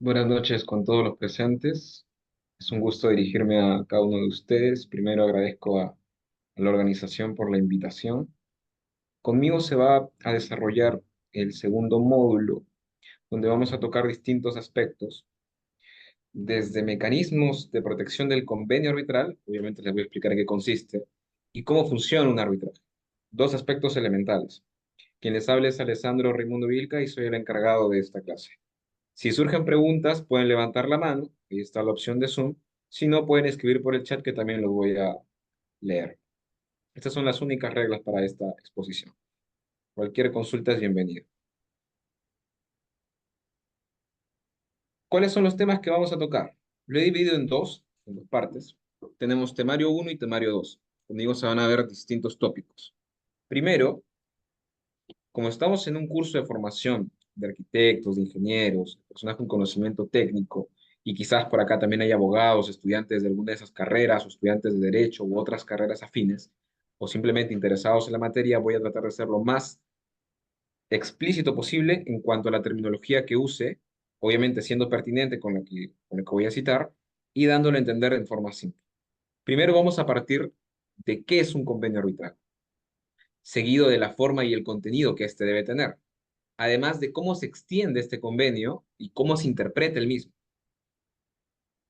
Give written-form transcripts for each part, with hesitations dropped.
Buenas noches con todos los presentes. Es un gusto dirigirme a cada uno de ustedes. Primero agradezco a la organización por la invitación. Conmigo se va a desarrollar el segundo módulo, donde vamos a tocar distintos aspectos, desde mecanismos de protección del convenio arbitral, obviamente les voy a explicar en qué consiste, y cómo funciona un arbitraje. Dos aspectos elementales. Quien les habla es Alessandro Raimundo Vilca y soy el encargado de esta clase. Si surgen preguntas, pueden levantar la mano, ahí está la opción de Zoom. Si no, pueden escribir por el chat que también lo voy a leer. Estas son las únicas reglas para esta exposición. Cualquier consulta es bienvenida. ¿Cuáles son los temas que vamos a tocar? Lo he dividido en dos partes. Tenemos temario uno y temario 2. Conmigo se van a ver distintos tópicos. Primero, como estamos en un curso de formación de arquitectos, de ingenieros, personas con conocimiento técnico, y quizás por acá también hay abogados, estudiantes de alguna de esas carreras, o estudiantes de derecho u otras carreras afines, o simplemente interesados en la materia, voy a tratar de ser lo más explícito posible en cuanto a la terminología que use, obviamente siendo pertinente con lo que voy a citar, y dándolo a entender en forma simple. Primero vamos a partir de qué es un convenio arbitral, seguido de la forma y el contenido que éste debe tener, además de cómo se extiende este convenio y cómo se interpreta el mismo.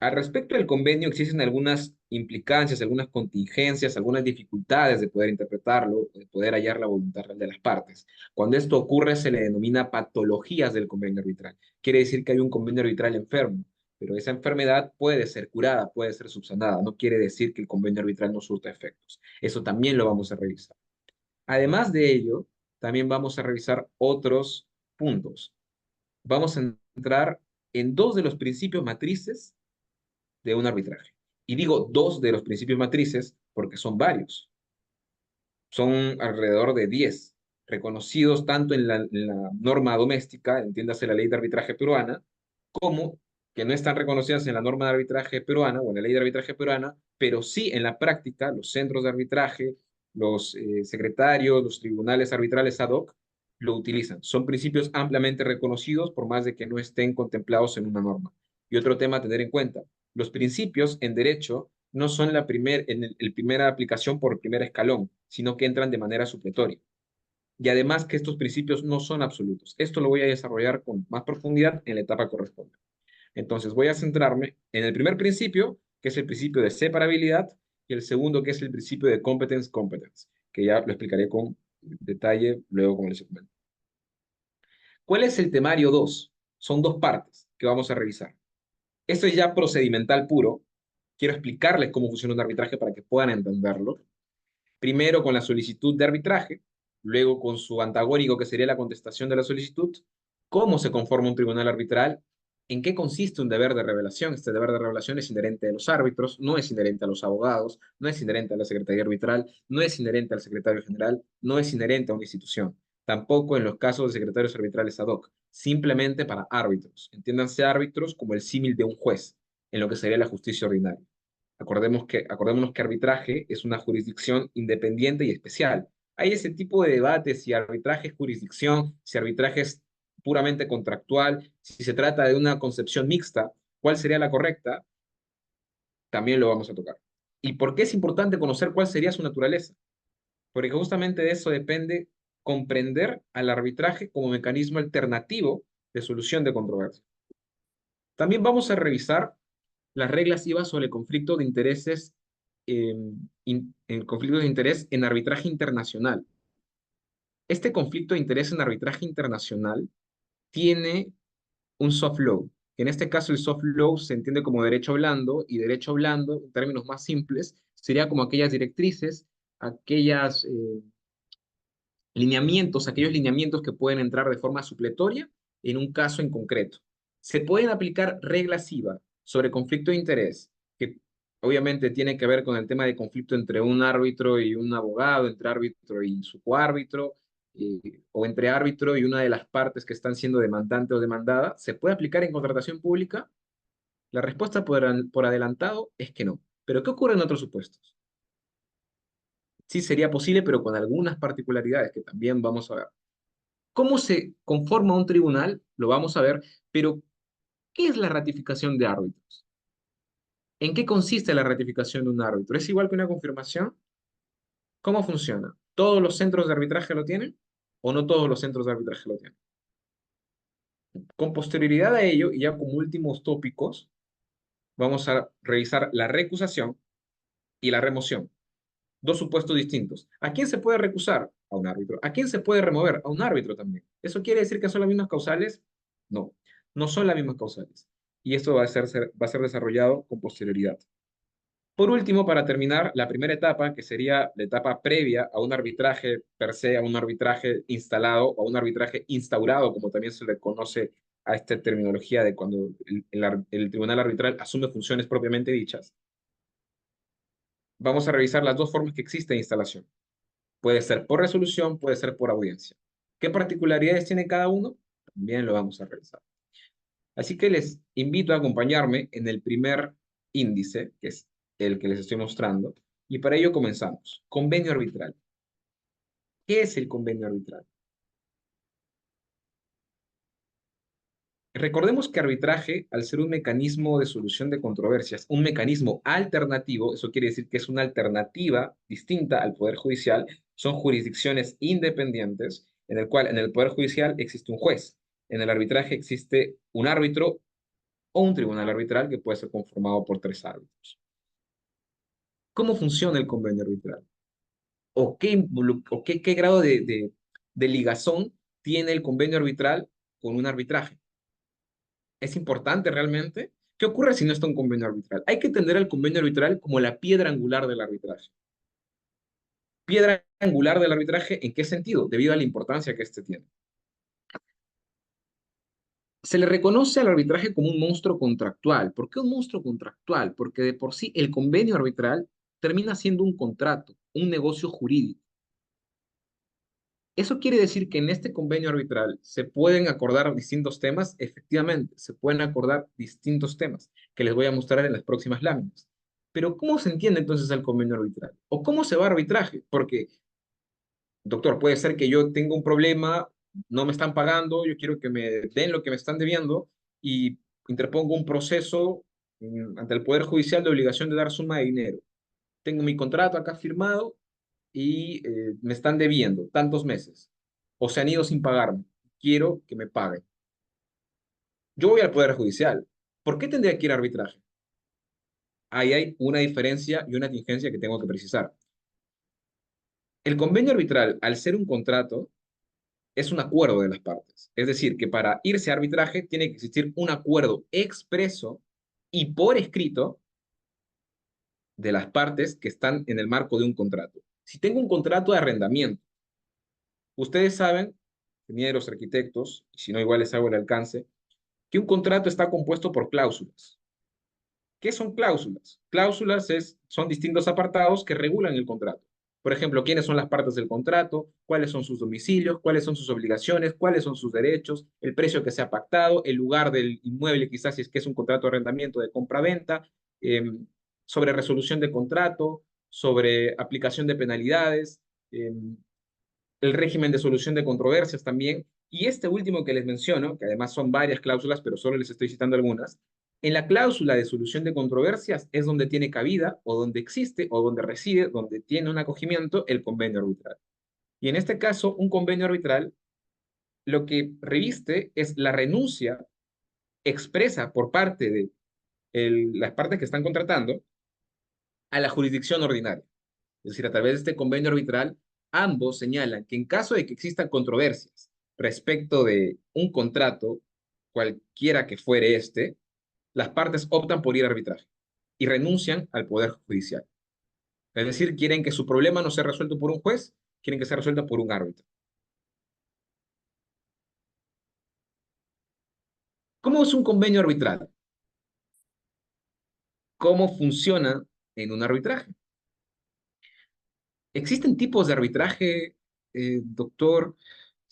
Al respecto del convenio existen algunas implicancias, algunas contingencias, algunas dificultades de poder interpretarlo, de poder hallar la voluntad real de las partes. Cuando esto ocurre se le denomina patologías del convenio arbitral. Quiere decir que hay un convenio arbitral enfermo, pero esa enfermedad puede ser curada, puede ser subsanada. No quiere decir que el convenio arbitral no surta efectos. Eso también lo vamos a revisar. Además de ello, también vamos a revisar otros puntos. Vamos a entrar en dos de los principios matrices de un arbitraje. Y digo dos de los principios matrices porque son varios. Son alrededor de 10 reconocidos tanto en la norma doméstica, entiéndase la ley de arbitraje peruana, como que no están reconocidas en la norma de arbitraje peruana o en la ley de arbitraje peruana, pero sí en la práctica los centros de arbitraje, los secretarios, los tribunales arbitrales ad hoc lo utilizan. Son principios ampliamente reconocidos por más de que no estén contemplados en una norma. Y otro tema a tener en cuenta, los principios en derecho no son el primera aplicación por primer escalón, sino que entran de manera supletoria. Y además que estos principios no son absolutos. Esto lo voy a desarrollar con más profundidad en la etapa correspondiente. Entonces voy a centrarme en el primer principio, que es el principio de separabilidad, y el segundo, que es el principio de competence-competence, que ya lo explicaré con detalle luego con el segmento. ¿Cuál es el temario 2? Son dos partes que vamos a revisar. Esto es ya procedimental puro. Quiero explicarles cómo funciona un arbitraje para que puedan entenderlo. Primero con la solicitud de arbitraje, luego con su antagónico, que sería la contestación de la solicitud, cómo se conforma un tribunal arbitral, en qué consiste un deber de revelación. Este deber de revelación es inherente a los árbitros, no es inherente a los abogados, no es inherente a la Secretaría Arbitral, no es inherente al secretario general, no es inherente a una institución. Tampoco en los casos de secretarios arbitrales ad hoc, simplemente para árbitros. Entiéndanse árbitros como el símil de un juez, en lo que sería la justicia ordinaria. Acordémonos que arbitraje es una jurisdicción independiente y especial. Hay ese tipo de debate si arbitraje es jurisdicción, si arbitraje es puramente contractual, si se trata de una concepción mixta, ¿cuál sería la correcta? También lo vamos a tocar. ¿Y por qué es importante conocer cuál sería su naturaleza? Porque justamente de eso depende comprender al arbitraje como mecanismo alternativo de solución de controversias. También vamos a revisar las reglas IVA sobre el conflicto de intereses, en conflictos de interés en arbitraje internacional. Este conflicto de interés en arbitraje internacional tiene un soft law, que en este caso el soft law se entiende como derecho blando, y derecho blando, en términos más simples, sería como aquellas directrices, aquellas lineamientos, aquellos lineamientos que pueden entrar de forma supletoria en un caso en concreto. Se pueden aplicar reglas IVA sobre conflicto de interés, que obviamente tiene que ver con el tema de conflicto entre un árbitro y un abogado, entre árbitro y su coárbitro, o entre árbitro y una de las partes que están siendo demandante o demandada. ¿Se puede aplicar en contratación pública? La respuesta por adelantado es que no. ¿Pero qué ocurre en otros supuestos? Sí sería posible, pero con algunas particularidades que también vamos a ver. ¿Cómo se conforma un tribunal? Lo vamos a ver, pero ¿Qué es la ratificación de árbitros? ¿En qué consiste la ratificación de un árbitro? ¿Es igual que una confirmación? ¿Cómo funciona? ¿Todos los centros de arbitraje lo tienen o no todos los centros de arbitraje lo tienen? Con posterioridad a ello, y ya como últimos tópicos, vamos a revisar la recusación y la remoción. Dos supuestos distintos. ¿A quién se puede recusar? A un árbitro. ¿A quién se puede remover? A un árbitro también. ¿Eso quiere decir que son las mismas causales? No, no son las mismas causales. Y esto va a ser desarrollado con posterioridad. Por último, para terminar, la primera etapa, que sería la etapa previa a un arbitraje per se, a un arbitraje instalado o a un arbitraje instaurado, como también se le conoce a esta terminología de cuando el tribunal arbitral asume funciones propiamente dichas. Vamos a revisar las dos formas que existe de instalación. Puede ser por resolución, puede ser por audiencia. ¿Qué particularidades tiene cada uno? También lo vamos a revisar. Así que les invito a acompañarme en el primer índice, que es el que les estoy mostrando, y para ello comenzamos. Convenio arbitral. ¿Qué es el convenio arbitral? Recordemos que arbitraje, al ser un mecanismo de solución de controversias, un mecanismo alternativo, eso quiere decir que es una alternativa distinta al Poder Judicial, son jurisdicciones independientes, en el cual en el Poder Judicial existe un juez, en el arbitraje existe un árbitro o un tribunal arbitral que puede ser conformado por tres árbitros. ¿Cómo funciona el convenio arbitral? ¿Qué grado de ligazón tiene el convenio arbitral con un arbitraje? ¿Es importante realmente? ¿Qué ocurre si no está un convenio arbitral? Hay que entender el convenio arbitral como la piedra angular del arbitraje. ¿Piedra angular del arbitraje en qué sentido? Debido a la importancia que este tiene. Se le reconoce al arbitraje como un monstruo contractual. ¿Por qué un monstruo contractual? Porque de por sí el convenio arbitral termina siendo un contrato, un negocio jurídico. ¿Eso quiere decir que en este convenio arbitral se pueden acordar distintos temas? Efectivamente, se pueden acordar distintos temas que les voy a mostrar en las próximas láminas. Pero ¿cómo se entiende entonces el convenio arbitral? ¿O cómo se va a arbitraje? Porque, doctor, puede ser que yo tenga un problema, no me están pagando, yo quiero que me den lo que me están debiendo y interpongo un proceso ante el Poder Judicial de obligación de dar suma de dinero. Tengo mi contrato acá firmado y me están debiendo tantos meses o se han ido sin pagarme. Quiero que me paguen. Yo voy al Poder Judicial. ¿Por qué tendría que ir a arbitraje? Ahí hay una diferencia y una tingencia que tengo que precisar. El convenio arbitral, al ser un contrato, es un acuerdo de las partes. Es decir, que para irse a arbitraje tiene que existir un acuerdo expreso y por escrito de las partes que están en el marco de un contrato. Si tengo un contrato de arrendamiento, ustedes saben, ingenieros, arquitectos, y si no, igual les hago el alcance, que un contrato está compuesto por cláusulas. ¿Qué son cláusulas? Son distintos apartados que regulan el contrato. Por ejemplo, quiénes son las partes del contrato, cuáles son sus domicilios, cuáles son sus obligaciones, cuáles son sus derechos, el precio que se ha pactado, el lugar del inmueble, quizás si es que es un contrato de arrendamiento de compra-venta, eh, sobre resolución de contrato, sobre aplicación de penalidades, eh, el régimen de solución de controversias también, y este último que les menciono, que además son varias cláusulas, pero solo les estoy citando algunas, en la cláusula de solución de controversias es donde tiene cabida o donde existe o donde reside, donde tiene un acogimiento el convenio arbitral. Y en este caso, un convenio arbitral lo que reviste es la renuncia expresa por parte de las partes que están contratando a la jurisdicción ordinaria. Es decir, a través de este convenio arbitral, ambos señalan que en caso de que existan controversias respecto de un contrato, cualquiera que fuere este, las partes optan por ir a arbitraje y renuncian al poder judicial. Es decir, quieren que su problema no sea resuelto por un juez, quieren que sea resuelto por un árbitro. ¿Cómo es un convenio arbitral? ¿Cómo funciona en un arbitraje? ¿Existen tipos de arbitraje, doctor?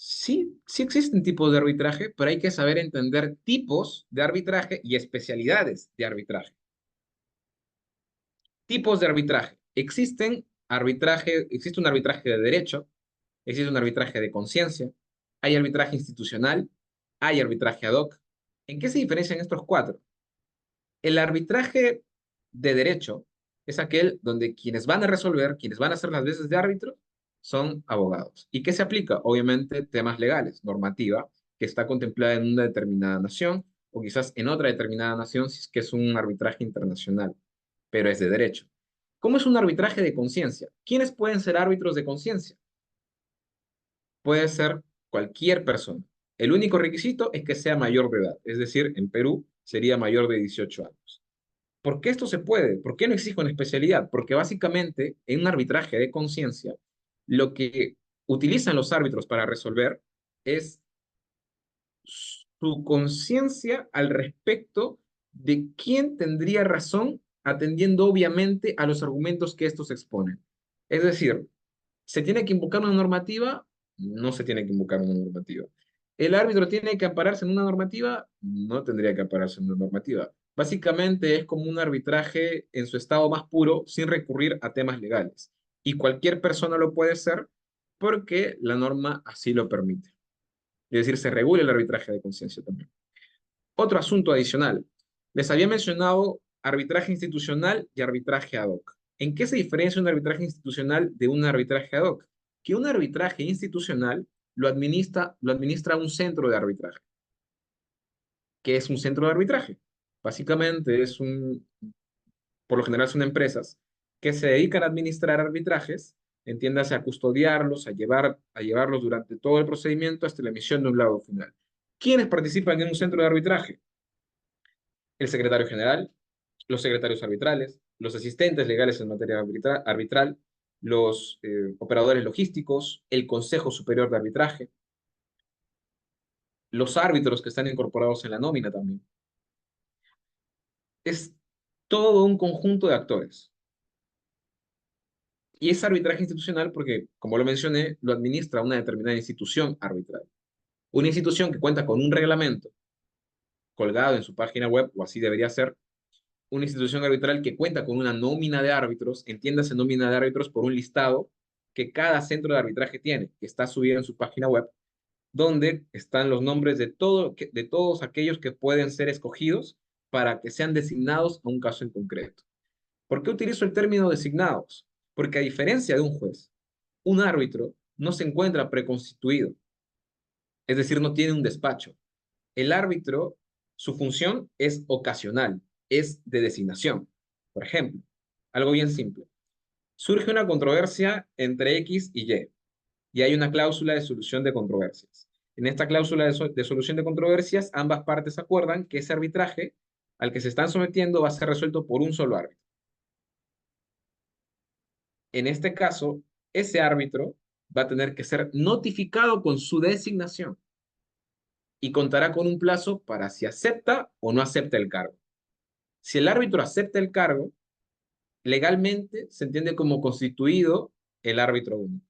Sí, sí existen tipos de arbitraje, pero hay que saber entender tipos de arbitraje y especialidades de arbitraje. Tipos de arbitraje. Existe un arbitraje de derecho, existe un arbitraje de conciencia, hay arbitraje institucional, hay arbitraje ad hoc, ¿En qué se diferencian estos cuatro? El arbitraje de derecho es aquel donde quienes van a resolver, quienes van a hacer las veces de árbitro, son abogados. ¿Y qué se aplica? Obviamente temas legales, normativa, que está contemplada en una determinada nación o quizás en otra determinada nación si es que es un arbitraje internacional, pero es de derecho. ¿Cómo es un arbitraje de conciencia? ¿Quiénes pueden ser árbitros de conciencia? Puede ser cualquier persona. El único requisito es que sea mayor de edad, es decir, en Perú sería mayor de 18 años. ¿Por qué esto se puede? ¿Por qué no exige una especialidad? Porque básicamente en un arbitraje de conciencia, lo que utilizan los árbitros para resolver es su conciencia al respecto de quién tendría razón atendiendo obviamente a los argumentos que estos exponen. Es decir, ¿se tiene que invocar una normativa? No se tiene que invocar una normativa. ¿El árbitro tiene que ampararse en una normativa? No tendría que ampararse en una normativa. Básicamente es como un arbitraje en su estado más puro sin recurrir a temas legales. Y cualquier persona lo puede ser porque la norma así lo permite. Es decir, se regula el arbitraje de conciencia también. Otro asunto adicional. Les había mencionado arbitraje institucional y arbitraje ad hoc. ¿En qué se diferencia un arbitraje institucional de un arbitraje ad hoc? Que un arbitraje institucional lo administra un centro de arbitraje. ¿Qué es un centro de arbitraje? Básicamente por lo general son empresas que se dedican a administrar arbitrajes, entiéndase a custodiarlos, a llevarlos durante todo el procedimiento hasta la emisión de un laudo final. ¿Quiénes participan en un centro de arbitraje? El secretario general, los secretarios arbitrales, los asistentes legales en materia arbitral, los operadores logísticos, el Consejo Superior de Arbitraje, los árbitros que están incorporados en la nómina también. Es todo un conjunto de actores. Y es arbitraje institucional porque, como lo mencioné, lo administra una determinada institución arbitral. Una institución que cuenta con un reglamento colgado en su página web, o así debería ser, una institución arbitral que cuenta con una nómina de árbitros, entiéndase nómina de árbitros por un listado que cada centro de arbitraje tiene, que está subido en su página web, donde están los nombres de todos aquellos que pueden ser escogidos para que sean designados a un caso en concreto. ¿Por qué utilizo el término designados? Porque a diferencia de un juez, un árbitro no se encuentra preconstituido, es decir, no tiene un despacho. El árbitro, su función es ocasional, es de designación. Por ejemplo, algo bien simple. Surge una controversia entre X y hay una cláusula de solución de controversias. En esta cláusula de solución de controversias, ambas partes acuerdan que ese arbitraje al que se están sometiendo va a ser resuelto por un solo árbitro. En este caso, ese árbitro va a tener que ser notificado con su designación y contará con un plazo para si acepta o no acepta el cargo. Si el árbitro acepta el cargo, legalmente se entiende como constituido el árbitro único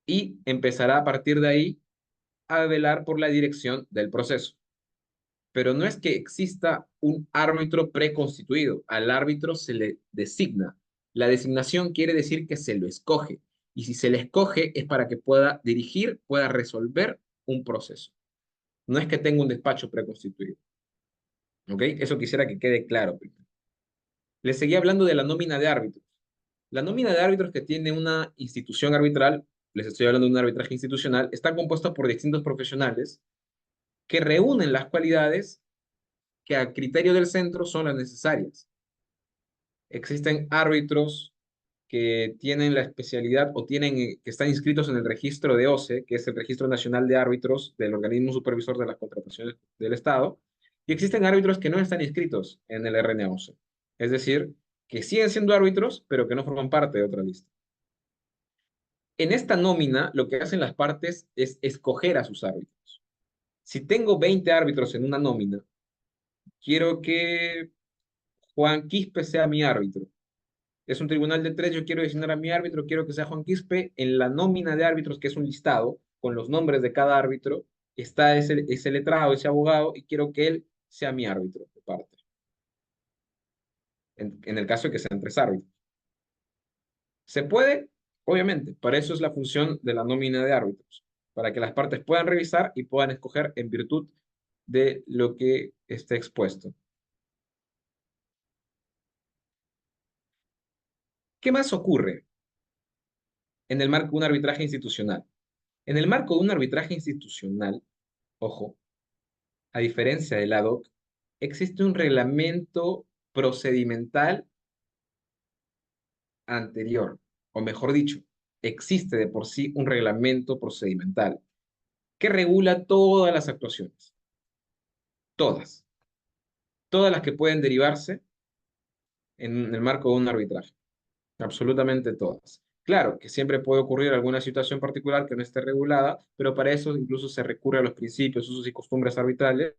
y empezará a partir de ahí a velar por la dirección del proceso. Pero no es que exista un árbitro preconstituido, al árbitro se le designa. La designación quiere decir que se lo escoge y si se le escoge es para que pueda dirigir, pueda resolver un proceso. No es que tenga un despacho preconstituido. ¿Ok? Eso quisiera que quede claro primero. Les seguí hablando de la nómina de árbitros. La nómina de árbitros que tiene una institución arbitral, les estoy hablando de un arbitraje institucional, está compuesta por distintos profesionales que reúnen las cualidades que a criterio del centro son las necesarias. Existen árbitros que tienen la especialidad o que están inscritos en el registro de OCE, que es el Registro Nacional de Árbitros del Organismo Supervisor de las Contrataciones del Estado, y existen árbitros que no están inscritos en el RNOCE, es decir, que siguen siendo árbitros, pero que no forman parte de otra lista. En esta nómina, lo que hacen las partes es escoger a sus árbitros. Si tengo 20 árbitros en una nómina, quiero que Juan Quispe sea mi árbitro. Es un tribunal de tres, yo quiero designar a mi árbitro, quiero que sea Juan Quispe. En la nómina de árbitros, que es un listado con los nombres de cada árbitro, está ese letrado, ese abogado, y quiero que él sea mi árbitro de parte. En el caso de que sean tres árbitros. ¿Se puede? Obviamente, para eso es la función de la nómina de árbitros, para que las partes puedan revisar y puedan escoger en virtud de lo que está expuesto. ¿Qué más ocurre en el marco de un arbitraje institucional? En el marco de un arbitraje institucional, ojo, a diferencia del ad hoc, existe un reglamento procedimental anterior, o mejor dicho, existe de por sí un reglamento procedimental que regula todas las actuaciones, todas, todas las que pueden derivarse en el marco de un arbitraje, absolutamente todas. Claro que siempre puede ocurrir alguna situación particular que no esté regulada, pero para eso incluso se recurre a los principios, usos y costumbres arbitrales,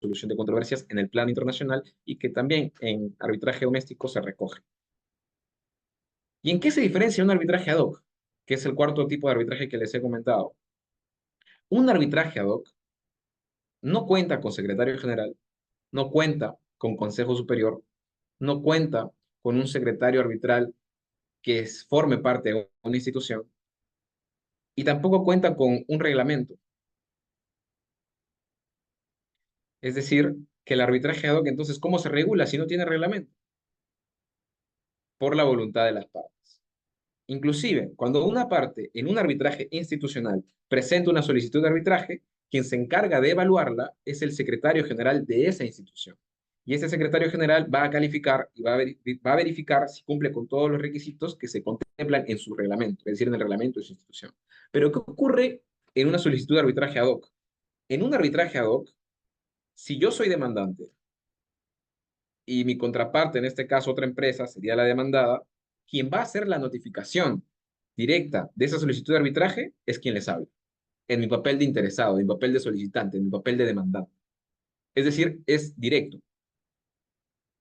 solución de controversias en el plano internacional y que también en arbitraje doméstico se recoge. ¿Y en qué se diferencia un arbitraje ad hoc? Que es el cuarto tipo de arbitraje que les he comentado. Un arbitraje ad hoc no cuenta con secretario general, no cuenta con consejo superior, no cuenta con un secretario arbitral forme parte de una institución y tampoco cuenta con un reglamento. Es decir, que el arbitraje ad hoc, entonces, ¿cómo se regula si no tiene reglamento? Por la voluntad de las partes. Inclusive, cuando una parte en un arbitraje institucional presenta una solicitud de arbitraje, quien se encarga de evaluarla es el secretario general de esa institución. Y ese secretario general va a calificar y va a verificar si cumple con todos los requisitos que se contemplan en su reglamento, es decir, en el reglamento de su institución. Pero, ¿qué ocurre en una solicitud de arbitraje ad hoc? En un arbitraje ad hoc, si yo soy demandante y mi contraparte, en este caso otra empresa, sería la demandada, quien va a hacer la notificación directa de esa solicitud de arbitraje es quien les habla, en mi papel de interesado, en mi papel de solicitante, en mi papel de demandante. Es decir, es directo.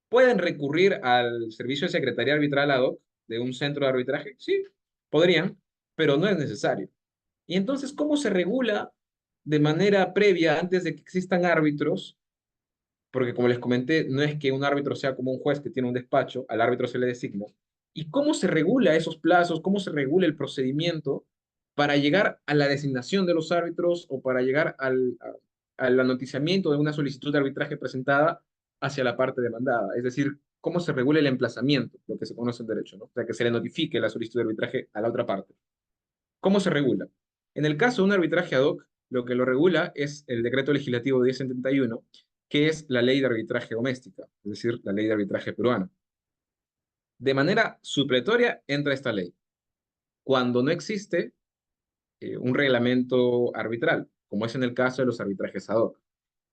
¿Pueden recurrir al servicio de secretaría arbitral ad hoc de un centro de arbitraje? Sí, podrían, pero no es necesario. Y entonces, ¿cómo se regula de manera previa, antes de que existan árbitros? Porque como les comenté, no es que un árbitro sea como un juez que tiene un despacho, al árbitro se le designa. ¿Y cómo se regula esos plazos? ¿Cómo se regula el procedimiento para llegar a la designación de los árbitros o para llegar al anoticiamiento de una solicitud de arbitraje presentada hacia la parte demandada? Es decir, ¿cómo se regula el emplazamiento, lo que se conoce en derecho, ¿no? O sea, que se le notifique la solicitud de arbitraje a la otra parte. ¿Cómo se regula? En el caso de un arbitraje ad hoc, lo que lo regula es el decreto legislativo 1071, que es la ley de arbitraje doméstica, es decir, la ley de arbitraje peruana. De manera supletoria entra esta ley, cuando no existe un reglamento arbitral, como es en el caso de los arbitrajes ad hoc.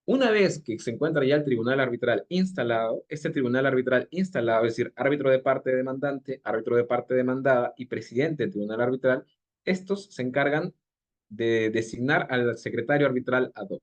Una vez que se encuentra ya el tribunal arbitral instalado, este tribunal arbitral instalado, es decir, árbitro de parte demandante, árbitro de parte demandada y presidente del tribunal arbitral, estos se encargan de designar al secretario arbitral ad hoc.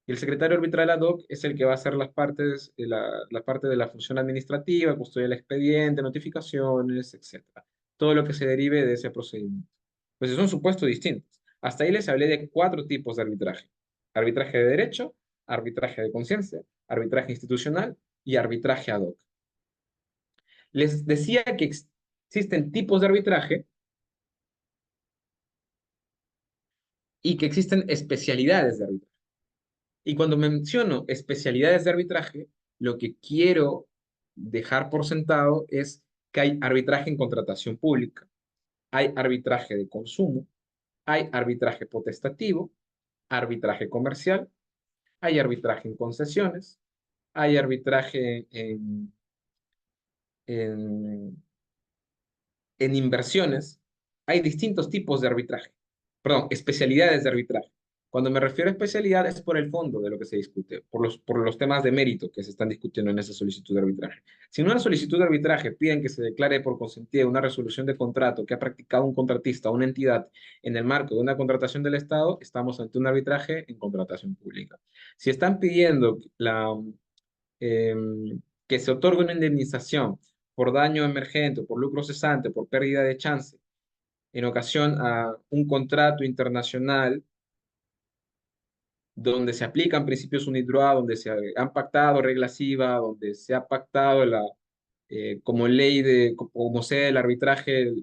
Y el secretario arbitral ad hoc es el que va a hacer la parte de la función administrativa, custodia del expediente, notificaciones, etcétera. Todo lo que se derive de ese procedimiento. Pues son supuestos distintos. Hasta ahí les hablé de cuatro tipos de arbitraje. Arbitraje de derecho, arbitraje de conciencia, arbitraje institucional y arbitraje ad hoc. Les decía que existen tipos de arbitraje y que existen especialidades de arbitraje. Y cuando menciono especialidades de arbitraje, lo que quiero dejar por sentado es que hay arbitraje en contratación pública, hay arbitraje de consumo, hay arbitraje potestativo, arbitraje comercial, hay arbitraje en concesiones, hay arbitraje en, en inversiones, hay distintos tipos de arbitraje, perdón, especialidades de arbitraje. Cuando me refiero a especialidad es por el fondo de lo que se discute, por los temas de mérito que se están discutiendo en esa solicitud de arbitraje. Si en una solicitud de arbitraje piden que se declare por consentida una resolución de contrato que ha practicado un contratista o una entidad en el marco de una contratación del Estado, estamos ante un arbitraje en contratación pública. Si están pidiendo eh, que se otorgue una indemnización por daño emergente, por lucro cesante, por pérdida de chance, en ocasión a un contrato internacional donde se aplican principios UNIDROIT, donde se han pactado reglas IVA, donde se ha pactado como ley como sede del arbitraje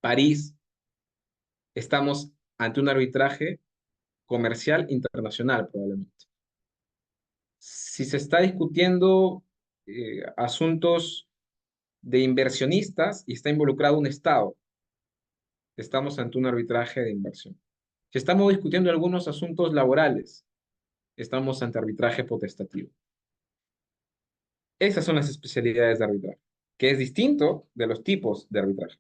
París, estamos ante un arbitraje comercial internacional, probablemente. Si se está discutiendo asuntos de inversionistas y está involucrado un Estado, estamos ante un arbitraje de inversión. Si estamos discutiendo algunos asuntos laborales, estamos ante arbitraje potestativo. Esas son las especialidades de arbitraje, que es distinto de los tipos de arbitraje.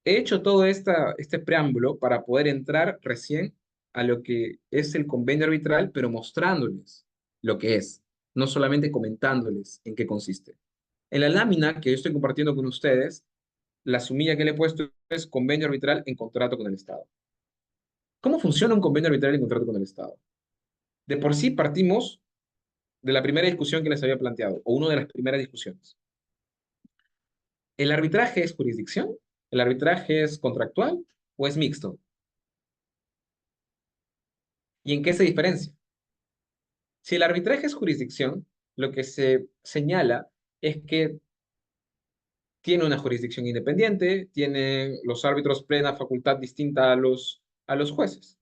He hecho todo este preámbulo para poder entrar recién a lo que es el convenio arbitral, pero mostrándoles lo que es, no solamente comentándoles en qué consiste. En la lámina que yo estoy compartiendo con ustedes, la sumilla que le he puesto es convenio arbitral en contrato con el Estado. ¿Cómo funciona un convenio arbitral en contrato con el Estado? De por sí partimos de la primera discusión que les había planteado, o una de las primeras discusiones. ¿El arbitraje es jurisdicción? ¿El arbitraje es contractual o es mixto? ¿Y en qué se diferencia? Si el arbitraje es jurisdicción, lo que se señala es que tiene una jurisdicción independiente, tiene los árbitros plena facultad distinta a los jueces.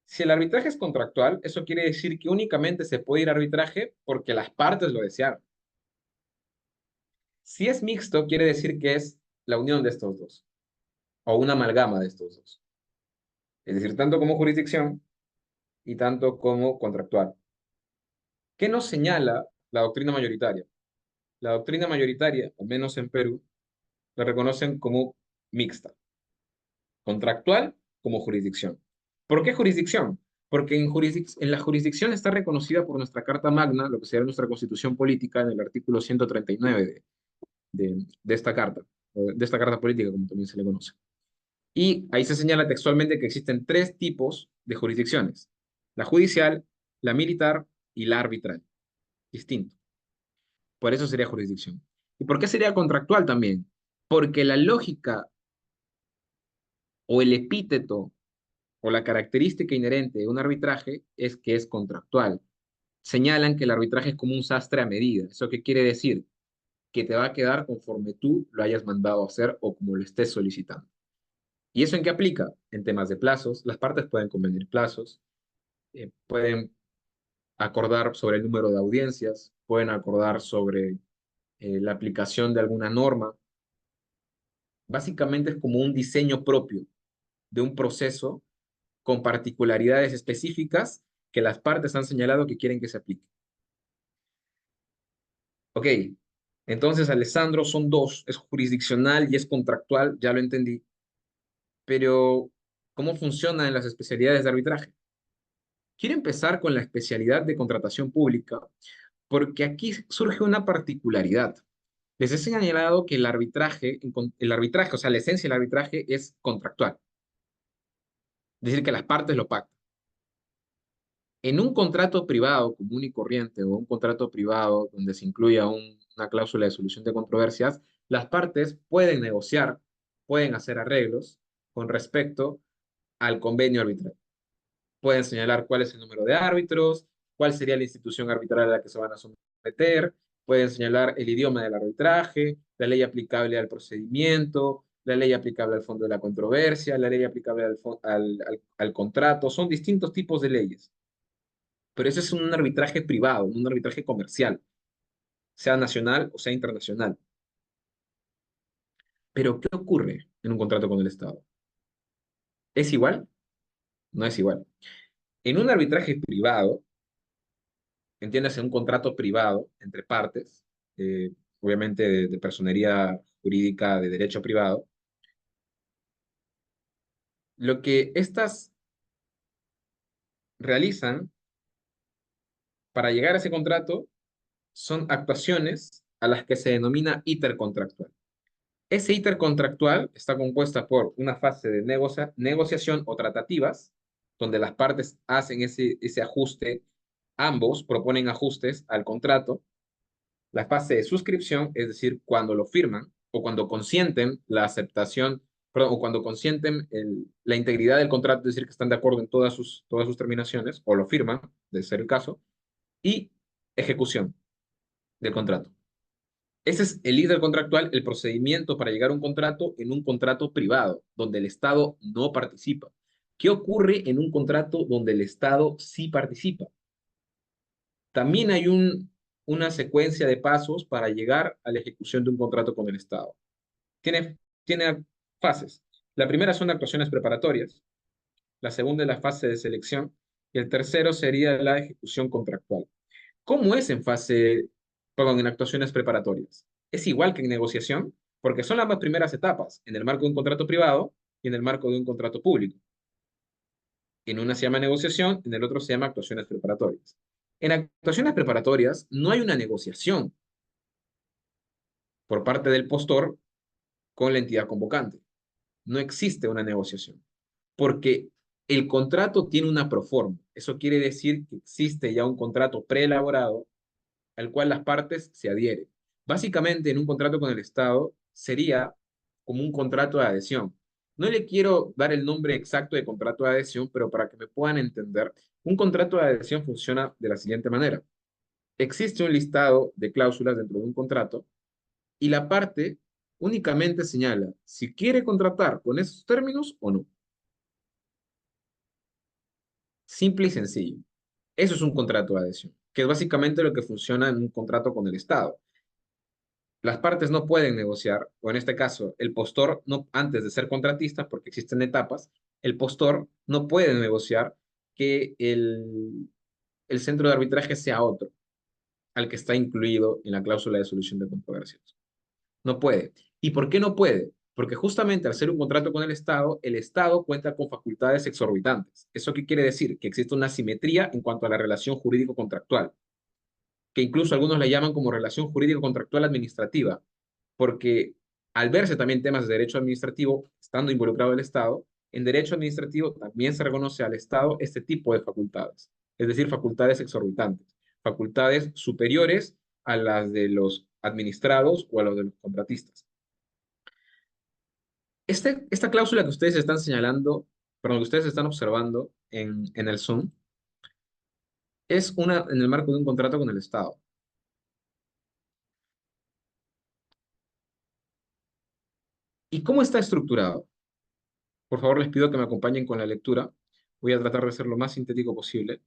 Si el arbitraje es contractual, eso quiere decir que únicamente se puede ir a arbitraje porque las partes lo desearon. Si es mixto, quiere decir que es la unión de estos dos, o una amalgama de estos dos. Es decir, tanto como jurisdicción y tanto como contractual. ¿Qué nos señala la doctrina mayoritaria? La doctrina mayoritaria, al menos en Perú, la reconocen como mixta, contractual como jurisdicción. ¿Por qué jurisdicción? Porque en la jurisdicción está reconocida por nuestra Carta Magna, lo que sería nuestra Constitución Política, en el artículo 139 de esta carta, o de esta carta política, como también se le conoce. Y ahí se señala textualmente que existen tres tipos de jurisdicciones: la judicial, la militar y la arbitral. Distinto. Por eso sería jurisdicción. ¿Y por qué sería contractual también? Porque la lógica o el epíteto o la característica inherente de un arbitraje es que es contractual. Señalan que el arbitraje es como un sastre a medida. ¿Eso qué quiere decir? Que te va a quedar conforme tú lo hayas mandado a hacer o como lo estés solicitando. ¿Y eso en qué aplica? En temas de plazos, las partes pueden convenir plazos, pueden acordar sobre el número de audiencias, pueden acordar sobre la aplicación de alguna norma. Básicamente es como un diseño propio de un proceso con particularidades específicas que las partes han señalado que quieren que se aplique. Ok, entonces Alessandro son dos, es jurisdiccional y es contractual, ya lo entendí, pero ¿cómo funciona en las especialidades de arbitraje? Quiero empezar con la especialidad de contratación pública, porque aquí surge una particularidad. Les he señalado que el arbitraje, o sea, la esencia del arbitraje es contractual, es decir, que las partes lo pactan. En un contrato privado común y corriente o un contrato privado donde se incluya una cláusula de solución de controversias, las partes pueden negociar, pueden hacer arreglos con respecto al convenio arbitral. Pueden señalar cuál es el número de árbitros, cuál sería la institución arbitral a la que se van a someter, pueden señalar el idioma del arbitraje, la ley aplicable al procedimiento, la ley aplicable al fondo de la controversia, la ley aplicable al contrato. Son distintos tipos de leyes, pero eso es un arbitraje privado, un arbitraje comercial, sea nacional o sea internacional. Pero ¿qué ocurre en un contrato con el Estado? ¿Es igual? No es igual. En un arbitraje privado, entiéndase un contrato privado entre partes, obviamente de personería jurídica de derecho privado, lo que éstas realizan para llegar a ese contrato son actuaciones a las que se denomina intercontractual. Ese intercontractual está compuesta por una fase de negociación o tratativas, donde las partes hacen ese ajuste, ambos proponen ajustes al contrato. La fase de suscripción, es decir, cuando lo firman o cuando consienten la aceptación, perdón, o cuando consienten la integridad del contrato, es decir, que están de acuerdo en todas sus terminaciones, o lo firman, de ser el caso, y ejecución del contrato. Ese es el líder contractual, el procedimiento para llegar a un contrato en un contrato privado, donde el Estado no participa. ¿Qué ocurre en un contrato donde el Estado sí participa? También hay una secuencia de pasos para llegar a la ejecución de un contrato con el Estado. Tiene fases. La primera son actuaciones preparatorias, la segunda es la fase de selección y el tercero sería la ejecución contractual. ¿Cómo es en actuaciones preparatorias? Es igual que en negociación, porque son las más primeras etapas, en el marco de un contrato privado y en el marco de un contrato público. En una se llama negociación, en el otro se llama actuaciones preparatorias. En actuaciones preparatorias no hay una negociación por parte del postor con la entidad convocante. No existe una negociación, porque el contrato tiene una proforma. Eso quiere decir que existe ya un contrato preelaborado al cual las partes se adhieren. Básicamente, en un contrato con el Estado sería como un contrato de adhesión. No le quiero dar el nombre exacto de contrato de adhesión, pero para que me puedan entender, un contrato de adhesión funciona de la siguiente manera. Existe un listado de cláusulas dentro de un contrato y la parte únicamente señala si quiere contratar con esos términos o no. Simple y sencillo. Eso es un contrato de adhesión, que es básicamente lo que funciona en un contrato con el Estado. Las partes no pueden negociar, o en este caso, el postor, no, antes de ser contratista, porque existen etapas, el postor no puede negociar que el centro de arbitraje sea otro, al que está incluido en la cláusula de solución de controversias. No puede. ¿Y por qué no puede? Porque justamente al ser un contrato con el Estado cuenta con facultades exorbitantes. ¿Eso qué quiere decir? Que existe una simetría en cuanto a la relación jurídico-contractual, que incluso algunos la llaman como relación jurídico-contractual administrativa, porque al verse también temas de derecho administrativo, estando involucrado el Estado, en derecho administrativo también se reconoce al Estado este tipo de facultades, es decir, facultades exorbitantes, facultades superiores a las de los administrados o a los de los contratistas. Esta cláusula que ustedes están señalando, perdón, que ustedes están observando en el Zoom, es una en el marco de un contrato con el Estado. ¿Y cómo está estructurado? Por favor, les pido que me acompañen con la lectura. Voy a tratar de ser lo más sintético posible.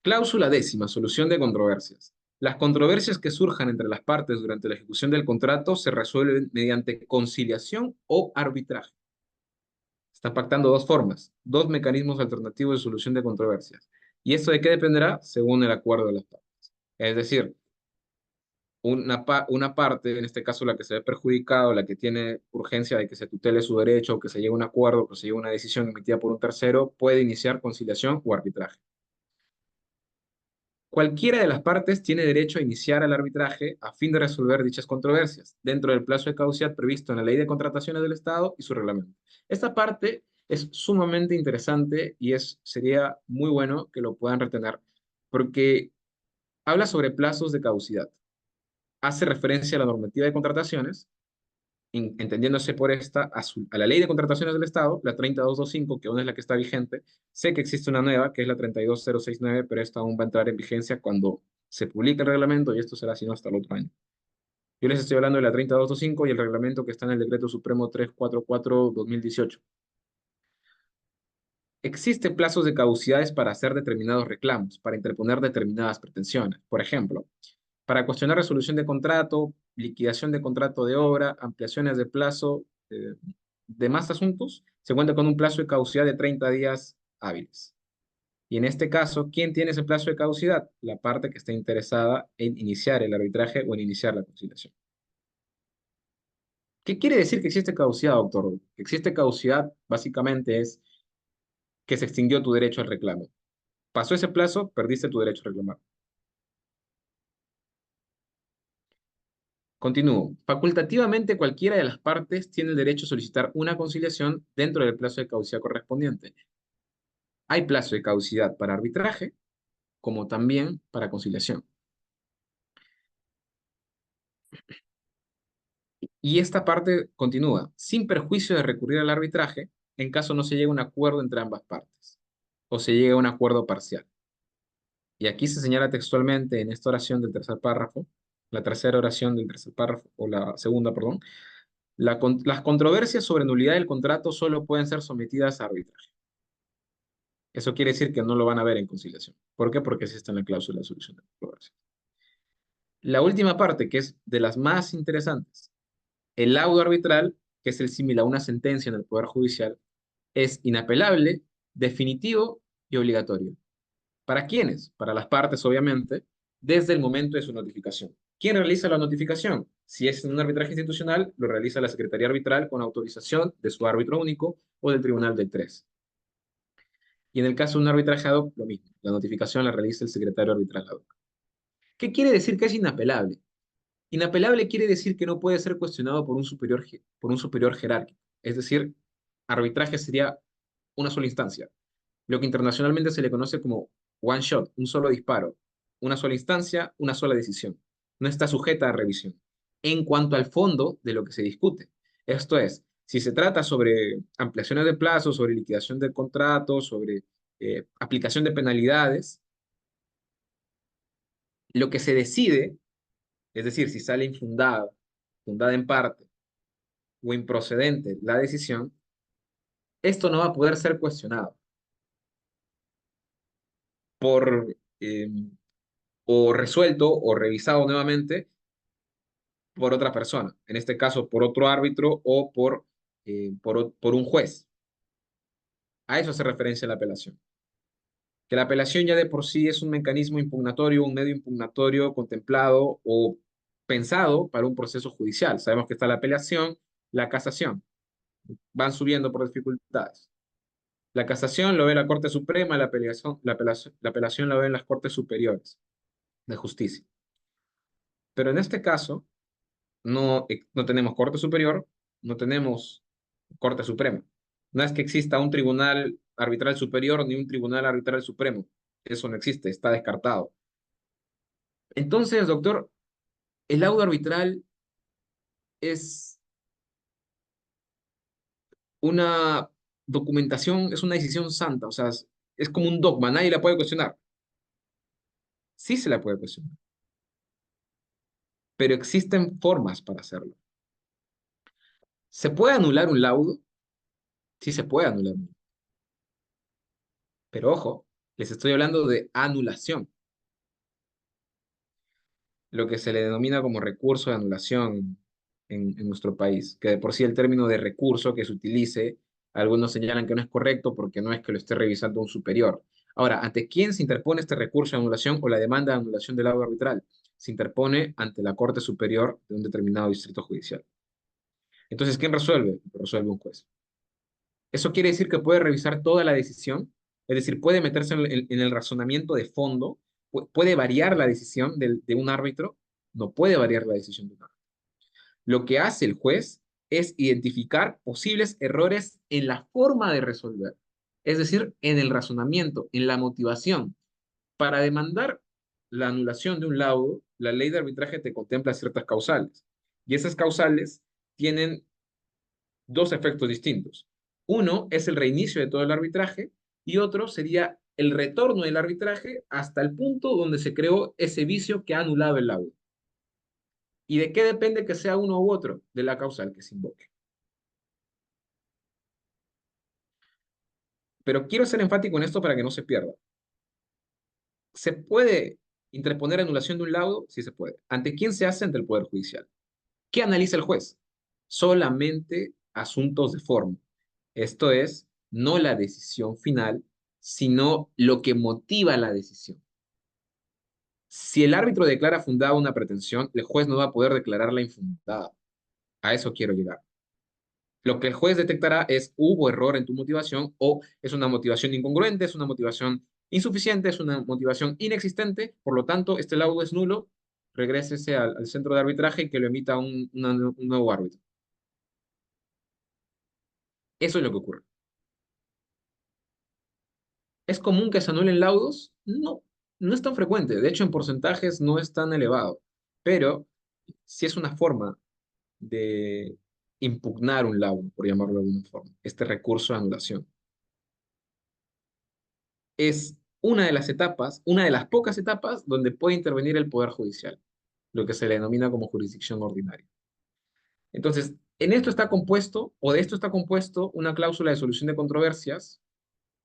Cláusula décima, solución de controversias. Las controversias que surjan entre las partes durante la ejecución del contrato se resuelven mediante conciliación o arbitraje. Están pactando dos formas, dos mecanismos alternativos de solución de controversias. ¿Y esto de qué dependerá? Según el acuerdo de las partes. Es decir, una parte, en este caso la que se ve perjudicada, la que tiene urgencia de que se tutele su derecho, o que se llegue a un acuerdo, que se llegue a una decisión emitida por un tercero, puede iniciar conciliación o arbitraje. Cualquiera de las partes tiene derecho a iniciar el arbitraje a fin de resolver dichas controversias, dentro del plazo de caducidad previsto en la Ley de Contrataciones del Estado y su reglamento. Esta parte es sumamente interesante y sería muy bueno que lo puedan retener, porque habla sobre plazos de caducidad. Hace referencia a la normativa de contrataciones, entendiéndose por esta a la Ley de Contrataciones del Estado, la 30225, que aún es la que está vigente. Sé que existe una nueva, que es la 32069, pero esta aún va a entrar en vigencia cuando se publique el reglamento y esto será así no hasta el otro año. Yo les estoy hablando de la 30225 y el reglamento que está en el Decreto Supremo 344-2018. Existen plazos de caducidades para hacer determinados reclamos, para interponer determinadas pretensiones. Por ejemplo, para cuestionar resolución de contrato, liquidación de contrato de obra, ampliaciones de plazo, de más asuntos, se cuenta con un plazo de caducidad de 30 días hábiles. Y en este caso, ¿quién tiene ese plazo de caducidad? La parte que está interesada en iniciar el arbitraje o en iniciar la conciliación. ¿Qué quiere decir que existe caducidad, doctor? Que existe caducidad básicamente es que se extinguió tu derecho al reclamo. Pasó ese plazo, perdiste tu derecho a reclamar. Continúo. Facultativamente, cualquiera de las partes tiene el derecho a solicitar una conciliación dentro del plazo de caducidad correspondiente. Hay plazo de caducidad para arbitraje, como también para conciliación. Y esta parte continúa, sin perjuicio de recurrir al arbitraje en caso no se llegue a un acuerdo entre ambas partes o se llegue a un acuerdo parcial. Y aquí se señala textualmente en esta oración del tercer párrafo, la tercera oración del tercer párrafo, o la segunda, perdón. Las controversias sobre nulidad del contrato solo pueden ser sometidas a arbitraje. Eso quiere decir que no lo van a ver en conciliación. ¿Por qué? Porque sí está en la cláusula de solución de controversia. La última parte, que es de las más interesantes, el laudo arbitral, que es el símil a una sentencia en el Poder Judicial, es inapelable, definitivo y obligatorio. ¿Para quiénes? Para las partes, obviamente, desde el momento de su notificación. ¿Quién realiza la notificación? Si es en un arbitraje institucional, lo realiza la Secretaría Arbitral con autorización de su árbitro único o del Tribunal del 3. Y en el caso de un arbitraje ad hoc, lo mismo. La notificación la realiza el secretario arbitral ad hoc. ¿Qué quiere decir que es inapelable? Inapelable quiere decir que no puede ser cuestionado por un superior jerárquico. Es decir, arbitraje sería una sola instancia, lo que internacionalmente se le conoce como one shot, un solo disparo, una sola instancia, una sola decisión. No está sujeta a revisión. En cuanto al fondo de lo que se discute, esto es, si se trata sobre ampliaciones de plazos, sobre liquidación del contrato, sobre aplicación de penalidades, lo que se decide, es decir, si sale infundada, fundada en parte o improcedente la decisión, esto no va a poder ser cuestionado por o resuelto o revisado nuevamente por otra persona, en este caso por otro árbitro o por un juez. A eso hace referencia la apelación. Que la apelación ya de por sí es un mecanismo impugnatorio, un medio impugnatorio contemplado o pensado para un proceso judicial. Sabemos que está la apelación, la casación. Van subiendo por dificultades. La casación lo ve la Corte Suprema, la apelación lo ven las Cortes Superiores de Justicia. Pero en este caso, no tenemos Corte Superior, no tenemos Corte Suprema. No es que exista un tribunal arbitral superior ni un tribunal arbitral supremo. Eso no existe, está descartado. Entonces, doctor, el laudo arbitral es una documentación, es una decisión santa, o sea, es como un dogma, nadie la puede cuestionar. Sí se la puede cuestionar, pero existen formas para hacerlo. ¿Se puede anular un laudo? Sí se puede anular, pero ojo, les estoy hablando de anulación, lo que se le denomina como recurso de anulación en nuestro país, que de por sí el término de recurso que se utilice, algunos señalan que no es correcto porque no es que lo esté revisando un superior. Ahora, ¿ante quién se interpone este recurso de anulación o la demanda de anulación del laudo arbitral? Se interpone ante la Corte Superior de un determinado distrito judicial. Entonces, ¿quién resuelve? Lo resuelve un juez. Eso quiere decir que puede revisar toda la decisión, es decir, puede meterse en el razonamiento de fondo, puede variar la decisión de un árbitro, no puede variar la decisión de un árbitro. Lo que hace el juez es identificar posibles errores en la forma de resolver, es decir, en el razonamiento, en la motivación. Para demandar la anulación de un laudo, la ley de arbitraje te contempla ciertas causales, y esas causales tienen dos efectos distintos. Uno es el reinicio de todo el arbitraje y otro sería el retorno del arbitraje hasta el punto donde se creó ese vicio que ha anulado el laudo. ¿Y de qué depende que sea uno u otro? De la causal que se invoque. Pero quiero ser enfático en esto para que no se pierda. ¿Se puede interponer anulación de un laudo? Sí se puede. ¿Ante quién se hace? Ante el Poder Judicial. ¿Qué analiza el juez? Solamente asuntos de forma. Esto es, no la decisión final, sino lo que motiva la decisión. Si el árbitro declara fundada una pretensión, el juez no va a poder declararla infundada. A eso quiero llegar. Lo que el juez detectará es hubo error en tu motivación o es una motivación incongruente, es una motivación insuficiente, es una motivación inexistente, por lo tanto, este laudo es nulo, regrésese al centro de arbitraje y que lo emita un nuevo árbitro. Eso es lo que ocurre. ¿Es común que se anulen laudos? No, no es tan frecuente. De hecho, en porcentajes no es tan elevado. Pero sí es una forma de impugnar un laudo, por llamarlo de alguna forma, este recurso de anulación. Es una de las etapas, una de las pocas etapas donde puede intervenir el Poder Judicial. lo que se le denomina como jurisdicción ordinaria. Entonces, en esto está compuesto, o de esto está compuesto, una cláusula de solución de controversias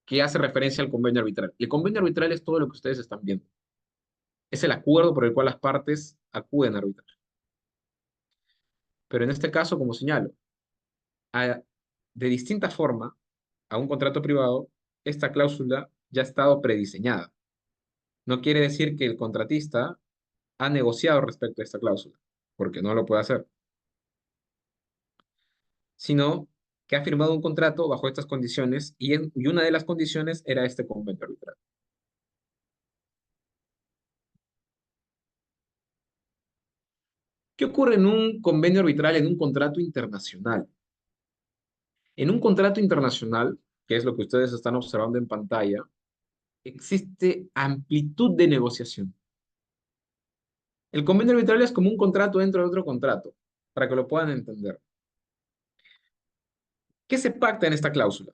que hace referencia al convenio arbitral. El convenio arbitral es todo lo que ustedes están viendo. Es el acuerdo por el cual las partes acuden a arbitrar. Pero en este caso, como señalo, a- de distinta forma a un contrato privado, esta cláusula ya ha estado prediseñada. No quiere decir que el contratista ha negociado respecto a esta cláusula, porque no lo puede hacer, sino que ha firmado un contrato bajo estas condiciones y una de las condiciones era este convenio arbitral. ¿Qué ocurre en un convenio arbitral, en un contrato internacional? En un contrato internacional, que es lo que ustedes están observando en pantalla, existe amplitud de negociación. El convenio arbitral es como un contrato dentro de otro contrato, para que lo puedan entender. ¿Qué se pacta en esta cláusula?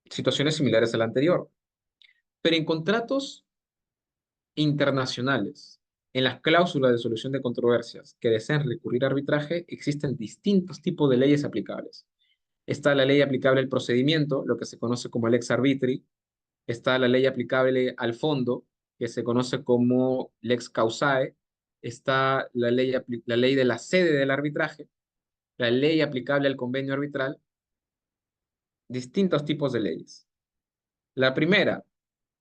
Situaciones similares a la anterior, pero en contratos internacionales, en las cláusulas de solución de controversias que desean recurrir a arbitraje, existen distintos tipos de leyes aplicables. Está la ley aplicable al procedimiento, lo que se conoce como el ex arbitri. Está la ley aplicable al fondo, que se conoce como lex causae. Está la ley de la sede del arbitraje, la ley aplicable al convenio arbitral, distintos tipos de leyes. La primera,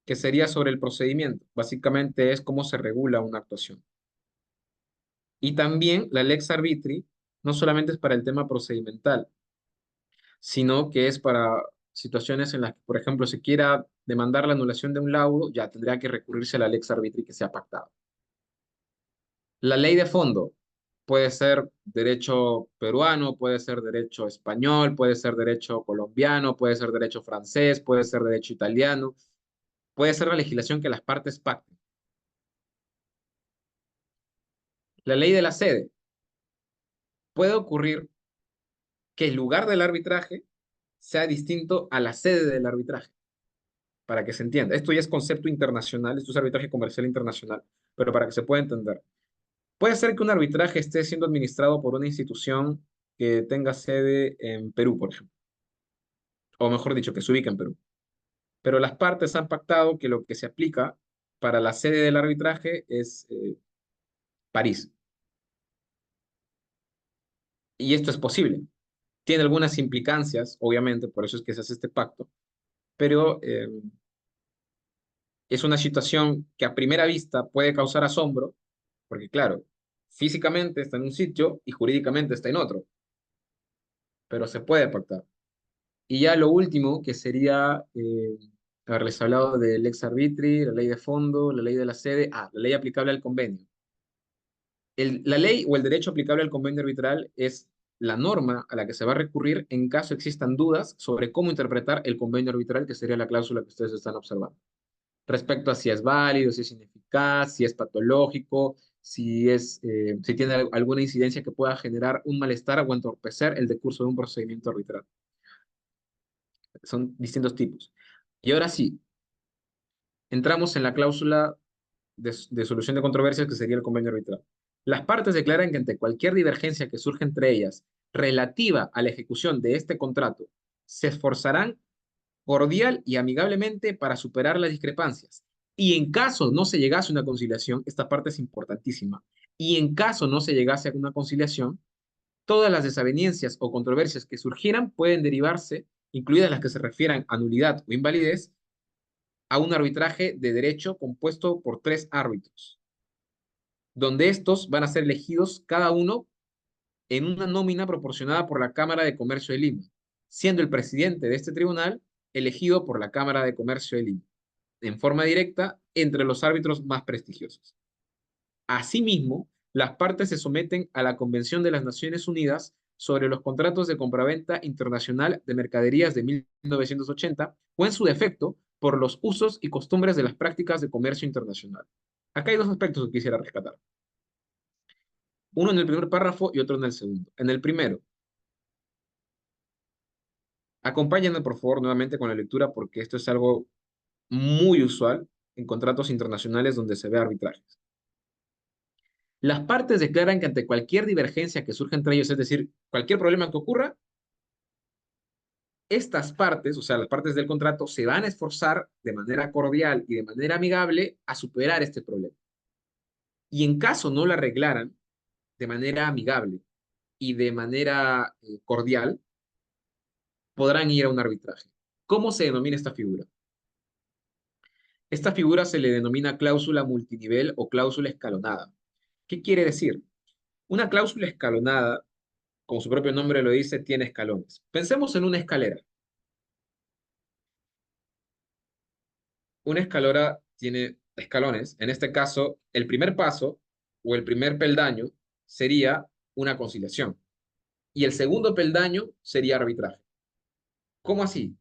que sería sobre el procedimiento, básicamente es cómo se regula una actuación. Y también la lex arbitri no solamente es para el tema procedimental, sino que es para situaciones en las que, por ejemplo, se quiera demandar la anulación de un laudo, ya tendría que recurrirse a la lex arbitri que se ha pactado. La ley de fondo puede ser derecho peruano, puede ser derecho español, puede ser derecho colombiano, puede ser derecho francés, puede ser derecho italiano, puede ser la legislación que las partes pacten. La ley de la sede puede ocurrir que el lugar del arbitraje sea distinto a la sede del arbitraje, para que se entienda. Esto ya es concepto internacional, esto es arbitraje comercial internacional, pero para que se pueda entender. Puede ser que un arbitraje esté siendo administrado por una institución que tenga sede en Perú, por ejemplo, o mejor dicho, que se ubica en Perú. Pero las partes han pactado que lo que se aplica para la sede del arbitraje es París. Y esto es posible. Tiene algunas implicancias, obviamente, por eso es que se hace este pacto, pero es una situación que a primera vista puede causar asombro, porque claro, físicamente está en un sitio y jurídicamente está en otro, pero se puede pactar. Y ya lo último, que sería haberles hablado del ex arbitri, la ley de fondo, la ley de la sede, la ley aplicable al convenio. La ley o el derecho aplicable al convenio arbitral es la norma a la que se va a recurrir en caso existan dudas sobre cómo interpretar el convenio arbitral, que sería la cláusula que ustedes están observando, respecto a si es válido, si es ineficaz, si es patológico, si tiene alguna incidencia que pueda generar un malestar o entorpecer el decurso de un procedimiento arbitral. Son distintos tipos. Y ahora sí, entramos en la cláusula de solución de controversias, que sería el convenio arbitral. Las partes declaran que ante cualquier divergencia que surja entre ellas relativa a la ejecución de este contrato, se esforzarán cordial y amigablemente para superar las discrepancias. Y en caso no se llegase a una conciliación, esta parte es importantísima, y en caso no se llegase a una conciliación, todas las desavenencias o controversias que surgieran pueden derivarse, incluidas las que se refieran a nulidad o invalidez, a un arbitraje de derecho compuesto por tres árbitros, donde estos van a ser elegidos cada uno en una nómina proporcionada por la Cámara de Comercio de Lima, siendo el presidente de este tribunal elegido por la Cámara de Comercio de Lima, en forma directa entre los árbitros más prestigiosos. Asimismo, las partes se someten a la Convención de las Naciones Unidas sobre los contratos de compraventa internacional de mercaderías de 1980 o, en su defecto, por los usos y costumbres de las prácticas de comercio internacional. Acá hay dos aspectos que quisiera rescatar. Uno en el primer párrafo y otro en el segundo. En el primero, acompáñenme por favor nuevamente con la lectura porque esto es algo muy usual en contratos internacionales donde se ve arbitraje. Las partes declaran que ante cualquier divergencia que surja entre ellos, es decir, cualquier problema que ocurra, estas partes, o sea, las partes del contrato, se van a esforzar de manera cordial y de manera amigable a superar este problema. Y en caso no lo arreglaran de manera amigable y de manera cordial, podrán ir a un arbitraje. ¿Cómo se denomina esta figura? Esta figura se le denomina cláusula multinivel o cláusula escalonada. ¿Qué quiere decir? Una cláusula escalonada, como su propio nombre lo dice, tiene escalones. Pensemos en una escalera. Una escalera tiene escalones. En este caso, el primer paso o el primer peldaño sería una conciliación. Y el segundo peldaño sería arbitraje. ¿Cómo así?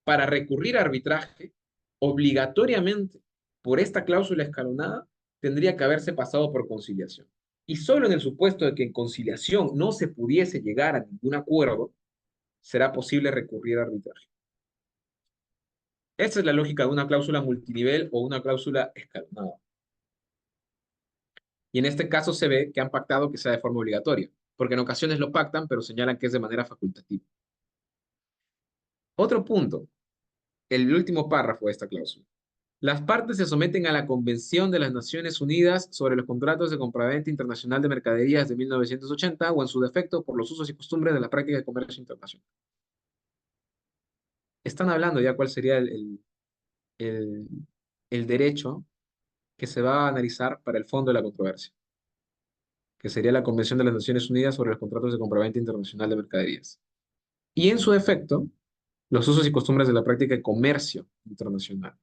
Para recurrir a arbitraje, obligatoriamente, por esta cláusula escalonada, tendría que haberse pasado por conciliación. Y solo en el supuesto de que en conciliación no se pudiese llegar a ningún acuerdo, será posible recurrir a arbitraje. Esa es la lógica de una cláusula multinivel o una cláusula escalonada. Y en este caso se ve que han pactado que sea de forma obligatoria, porque en ocasiones lo pactan, pero señalan que es de manera facultativa. Otro punto, el último párrafo de esta cláusula. Las partes se someten a la Convención de las Naciones Unidas sobre los contratos de compraventa internacional de mercaderías de 1980 o en su defecto por los usos y costumbres de la práctica de comercio internacional. Están hablando ya cuál sería el, el derecho que se va a analizar para el fondo de la controversia, que sería la Convención de las Naciones Unidas sobre los contratos de compraventa internacional de mercaderías. Y en su defecto, los usos y costumbres de la práctica de comercio internacional.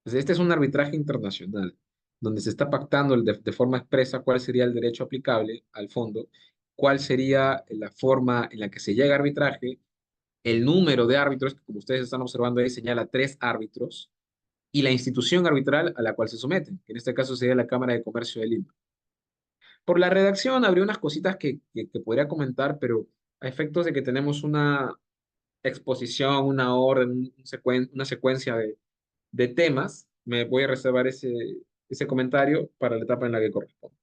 Entonces, este es un arbitraje internacional, donde se está pactando de forma expresa cuál sería el derecho aplicable al fondo, cuál sería la forma en la que se llega a arbitraje, el número de árbitros, que como ustedes están observando ahí señala tres árbitros, y la institución arbitral a la cual se someten, que en este caso sería la Cámara de Comercio de Lima. Por la redacción habría unas cositas que podría comentar, pero a efectos de que tenemos una exposición, una orden, una secuencia de temas, me voy a reservar ese comentario para la etapa en la que corresponde.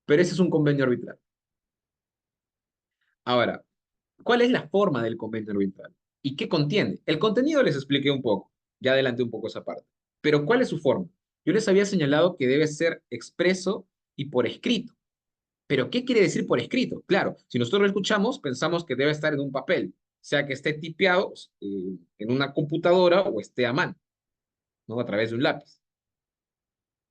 Pero ese es un convenio arbitral. Ahora, ¿cuál es la forma del convenio arbitral? ¿Y qué contiene? El contenido les expliqué un poco, ya adelanté un poco esa parte. Pero ¿cuál es su forma? Yo les había señalado que debe ser expreso y por escrito. ¿Pero qué quiere decir por escrito? Claro, si nosotros lo escuchamos, pensamos que debe estar en un papel, sea que esté tipeado en una computadora o esté a mano, ¿no? A través de un lápiz.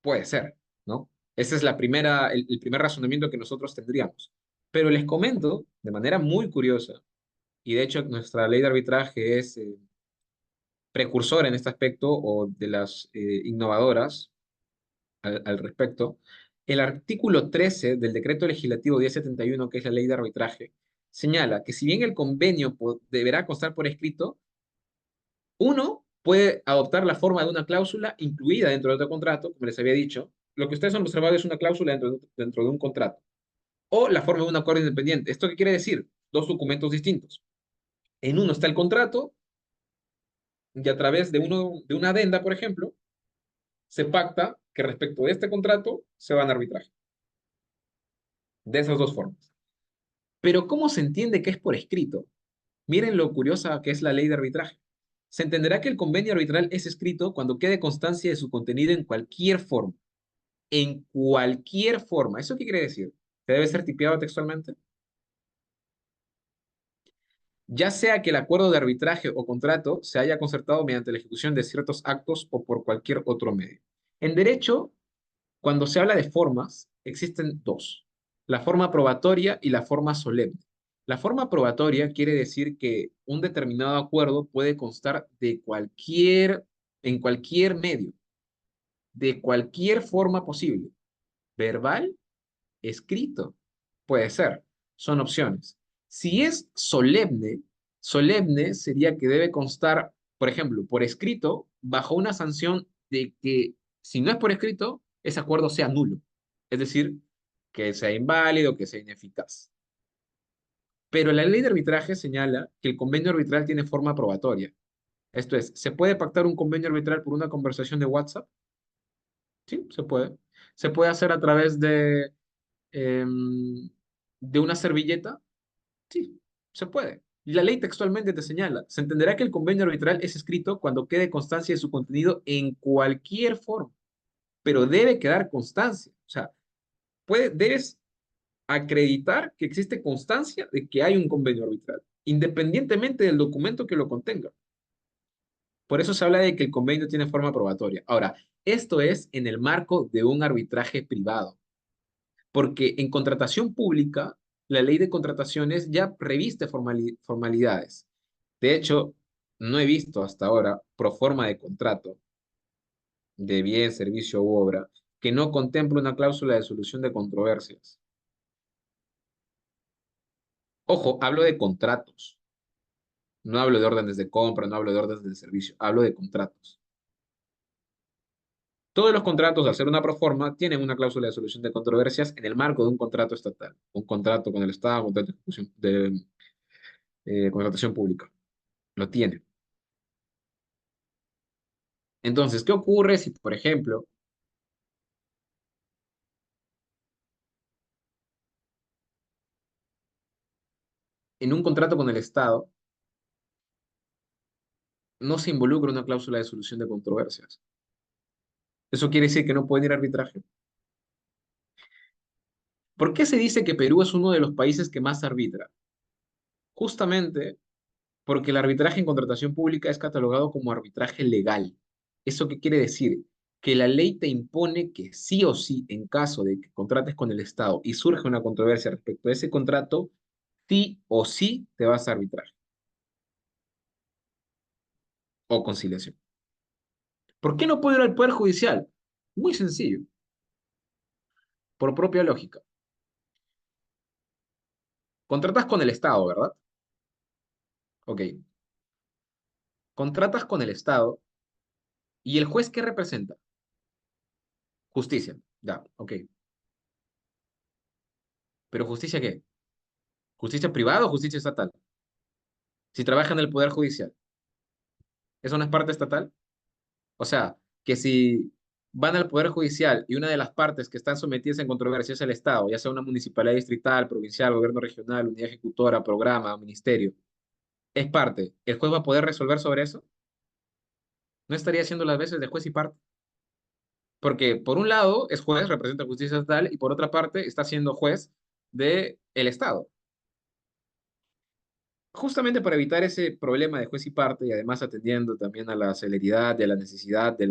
Puede ser, ¿no? Ese es el primer razonamiento que nosotros tendríamos. Pero les comento de manera muy curiosa, y de hecho nuestra ley de arbitraje es precursora en este aspecto o de las innovadoras al respecto, el artículo 13 del decreto legislativo 1071, que es la ley de arbitraje, señala que si bien el convenio deberá constar por escrito, uno puede adoptar la forma de una cláusula incluida dentro de otro contrato, como les había dicho. Lo que ustedes han observado es una cláusula dentro de un contrato. O la forma de un acuerdo independiente. ¿Esto qué quiere decir? Dos documentos distintos. En uno está el contrato y a través de una adenda, por ejemplo, se pacta que respecto de este contrato se van a arbitrar. De esas dos formas. Pero ¿cómo se entiende que es por escrito? Miren lo curiosa que es la ley de arbitraje. Se entenderá que el convenio arbitral es escrito cuando quede constancia de su contenido en cualquier forma. En cualquier forma. ¿Eso qué quiere decir? ¿Que debe ser tipiado textualmente? Ya sea que el acuerdo de arbitraje o contrato se haya concertado mediante la ejecución de ciertos actos o por cualquier otro medio. En derecho, cuando se habla de formas, existen dos, la forma probatoria y la forma solemne. La forma probatoria quiere decir que un determinado acuerdo puede constar en cualquier medio, de cualquier forma posible, verbal, escrito, puede ser, son opciones. Si es solemne, solemne sería que debe constar, por ejemplo, por escrito, bajo una sanción de que si no es por escrito, ese acuerdo sea nulo. Es decir, que sea inválido, que sea ineficaz. Pero la ley de arbitraje señala que el convenio arbitral tiene forma probatoria. Esto es, ¿se puede pactar un convenio arbitral por una conversación de WhatsApp? Sí, se puede. Se puede hacer a través em, de una servilleta. Sí, se puede. Y la ley textualmente te señala, se entenderá que el convenio arbitral es escrito cuando quede constancia de su contenido en cualquier forma, pero debe quedar constancia. O sea, debes acreditar que existe constancia de que hay un convenio arbitral, independientemente del documento que lo contenga. Por eso se habla de que el convenio tiene forma probatoria. Ahora, esto es en el marco de un arbitraje privado, porque en contratación pública, la ley de contrataciones ya reviste formalidades. De hecho, no he visto hasta ahora proforma de contrato de bien, servicio u obra que no contemple una cláusula de solución de controversias. Ojo, hablo de contratos, no hablo de órdenes de compra, no hablo de órdenes de servicio, hablo de contratos. Todos los contratos, al ser una proforma, tienen una cláusula de solución de controversias en el marco de un contrato estatal, un contrato con el Estado, un contrato de contratación pública. Lo tiene. Entonces, ¿qué ocurre si, por ejemplo, en un contrato con el Estado no se involucra una cláusula de solución de controversias? Eso quiere decir que no pueden ir a arbitraje. ¿Por qué se dice que Perú es uno de los países que más arbitra? Justamente porque el arbitraje en contratación pública es catalogado como arbitraje legal. ¿Eso qué quiere decir? Que la ley te impone que sí o sí, en caso de que contrates con el Estado y surge una controversia respecto a ese contrato, sí o sí te vas a arbitrar o conciliación. ¿Por qué no puedo ir al Poder Judicial? Muy sencillo, por propia lógica. Contratas con el Estado, ¿verdad? Ok. Contratas con el Estado y el juez, ¿qué representa? Justicia. Ya, ok. ¿Pero justicia qué? ¿Justicia privada o justicia estatal? Si trabaja en el Poder Judicial, ¿eso no es parte estatal? O sea, que si van al Poder Judicial y una de las partes que están sometidas en controversia es el Estado, ya sea una municipalidad distrital, provincial, gobierno regional, unidad ejecutora, programa, ministerio, es parte, ¿el juez va a poder resolver sobre eso? No estaría haciendo las veces de juez y parte. Porque por un lado es juez, representa justicia estatal, y por otra parte está siendo juez del Estado. Justamente para evitar ese problema de juez y parte y además atendiendo también a la celeridad y a la necesidad de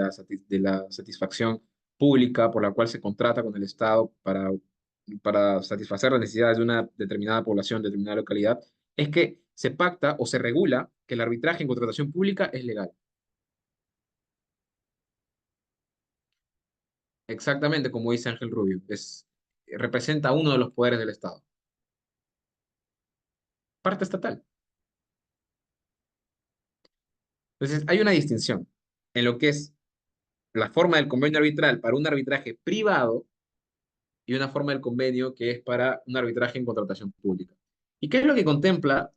de la satisfacción pública por la cual se contrata con el Estado para satisfacer las necesidades de una determinada población, determinada localidad, es que se pacta o se regula que el arbitraje en contratación pública es legal. Exactamente como dice Ángel Rubio, representa uno de los poderes del Estado. Parte estatal. Entonces, hay una distinción en lo que es la forma del convenio arbitral para un arbitraje privado y una forma del convenio que es para un arbitraje en contratación pública. ¿Y qué es lo que contempla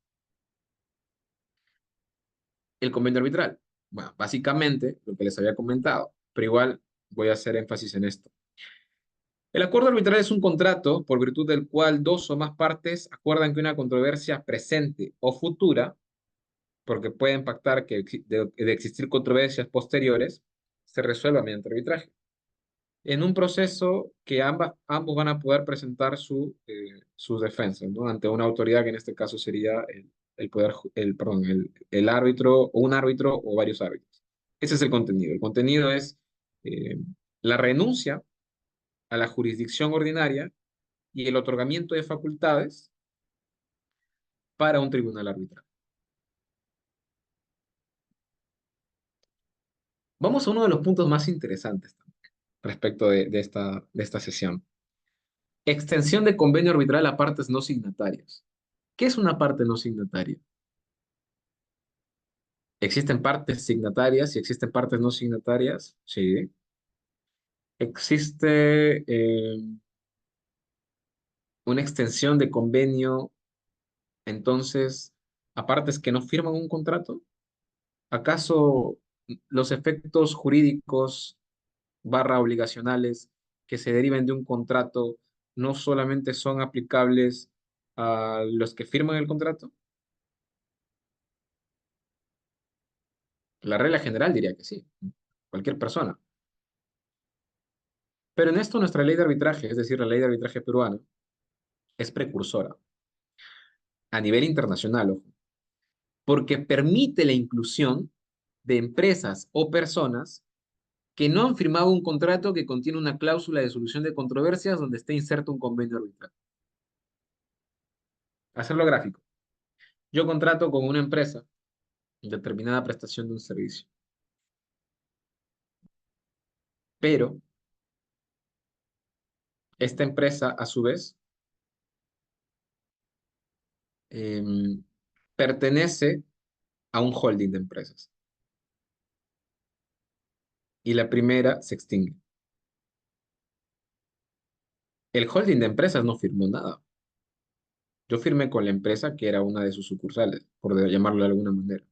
el convenio arbitral? Bueno, básicamente lo que les había comentado, pero igual voy a hacer énfasis en esto. El acuerdo arbitral es un contrato por virtud del cual dos o más partes acuerdan que una controversia presente o futura, porque pueden pactar que de existir controversias posteriores, se resuelva mediante arbitraje en un proceso que ambos van a poder presentar sus defensas, ¿no? Ante una autoridad que en este caso sería perdón, el árbitro, o un árbitro o varios árbitros. Ese es el contenido. El contenido es eh, la renuncia a la jurisdicción ordinaria y el otorgamiento de facultades para un tribunal arbitral. Vamos a uno de los puntos más interesantes respecto de esta sesión. Extensión de convenio arbitral a partes no signatarias. ¿Qué es una parte no signataria? ¿Existen partes signatarias y existen partes no signatarias? Sí. ¿Existe una extensión de convenio entonces a partes que no firman un contrato? ¿Acaso los efectos jurídicos barra obligacionales que se deriven de un contrato no solamente son aplicables a los que firman el contrato? La regla general diría que sí, cualquier persona. Pero en esto nuestra ley de arbitraje, es decir, la ley de arbitraje peruana, es precursora a nivel internacional, ojo, porque permite la inclusión de empresas o personas que no han firmado un contrato que contiene una cláusula de solución de controversias donde esté inserto un convenio arbitral. Hacerlo gráfico. Yo contrato con una empresa determinada prestación de un servicio, pero esta empresa, a su vez, em, pertenece a un holding de empresas y la primera se extingue. El holding de empresas no firmó nada. Yo firmé con la empresa que era una de sus sucursales, por llamarlo de alguna manera.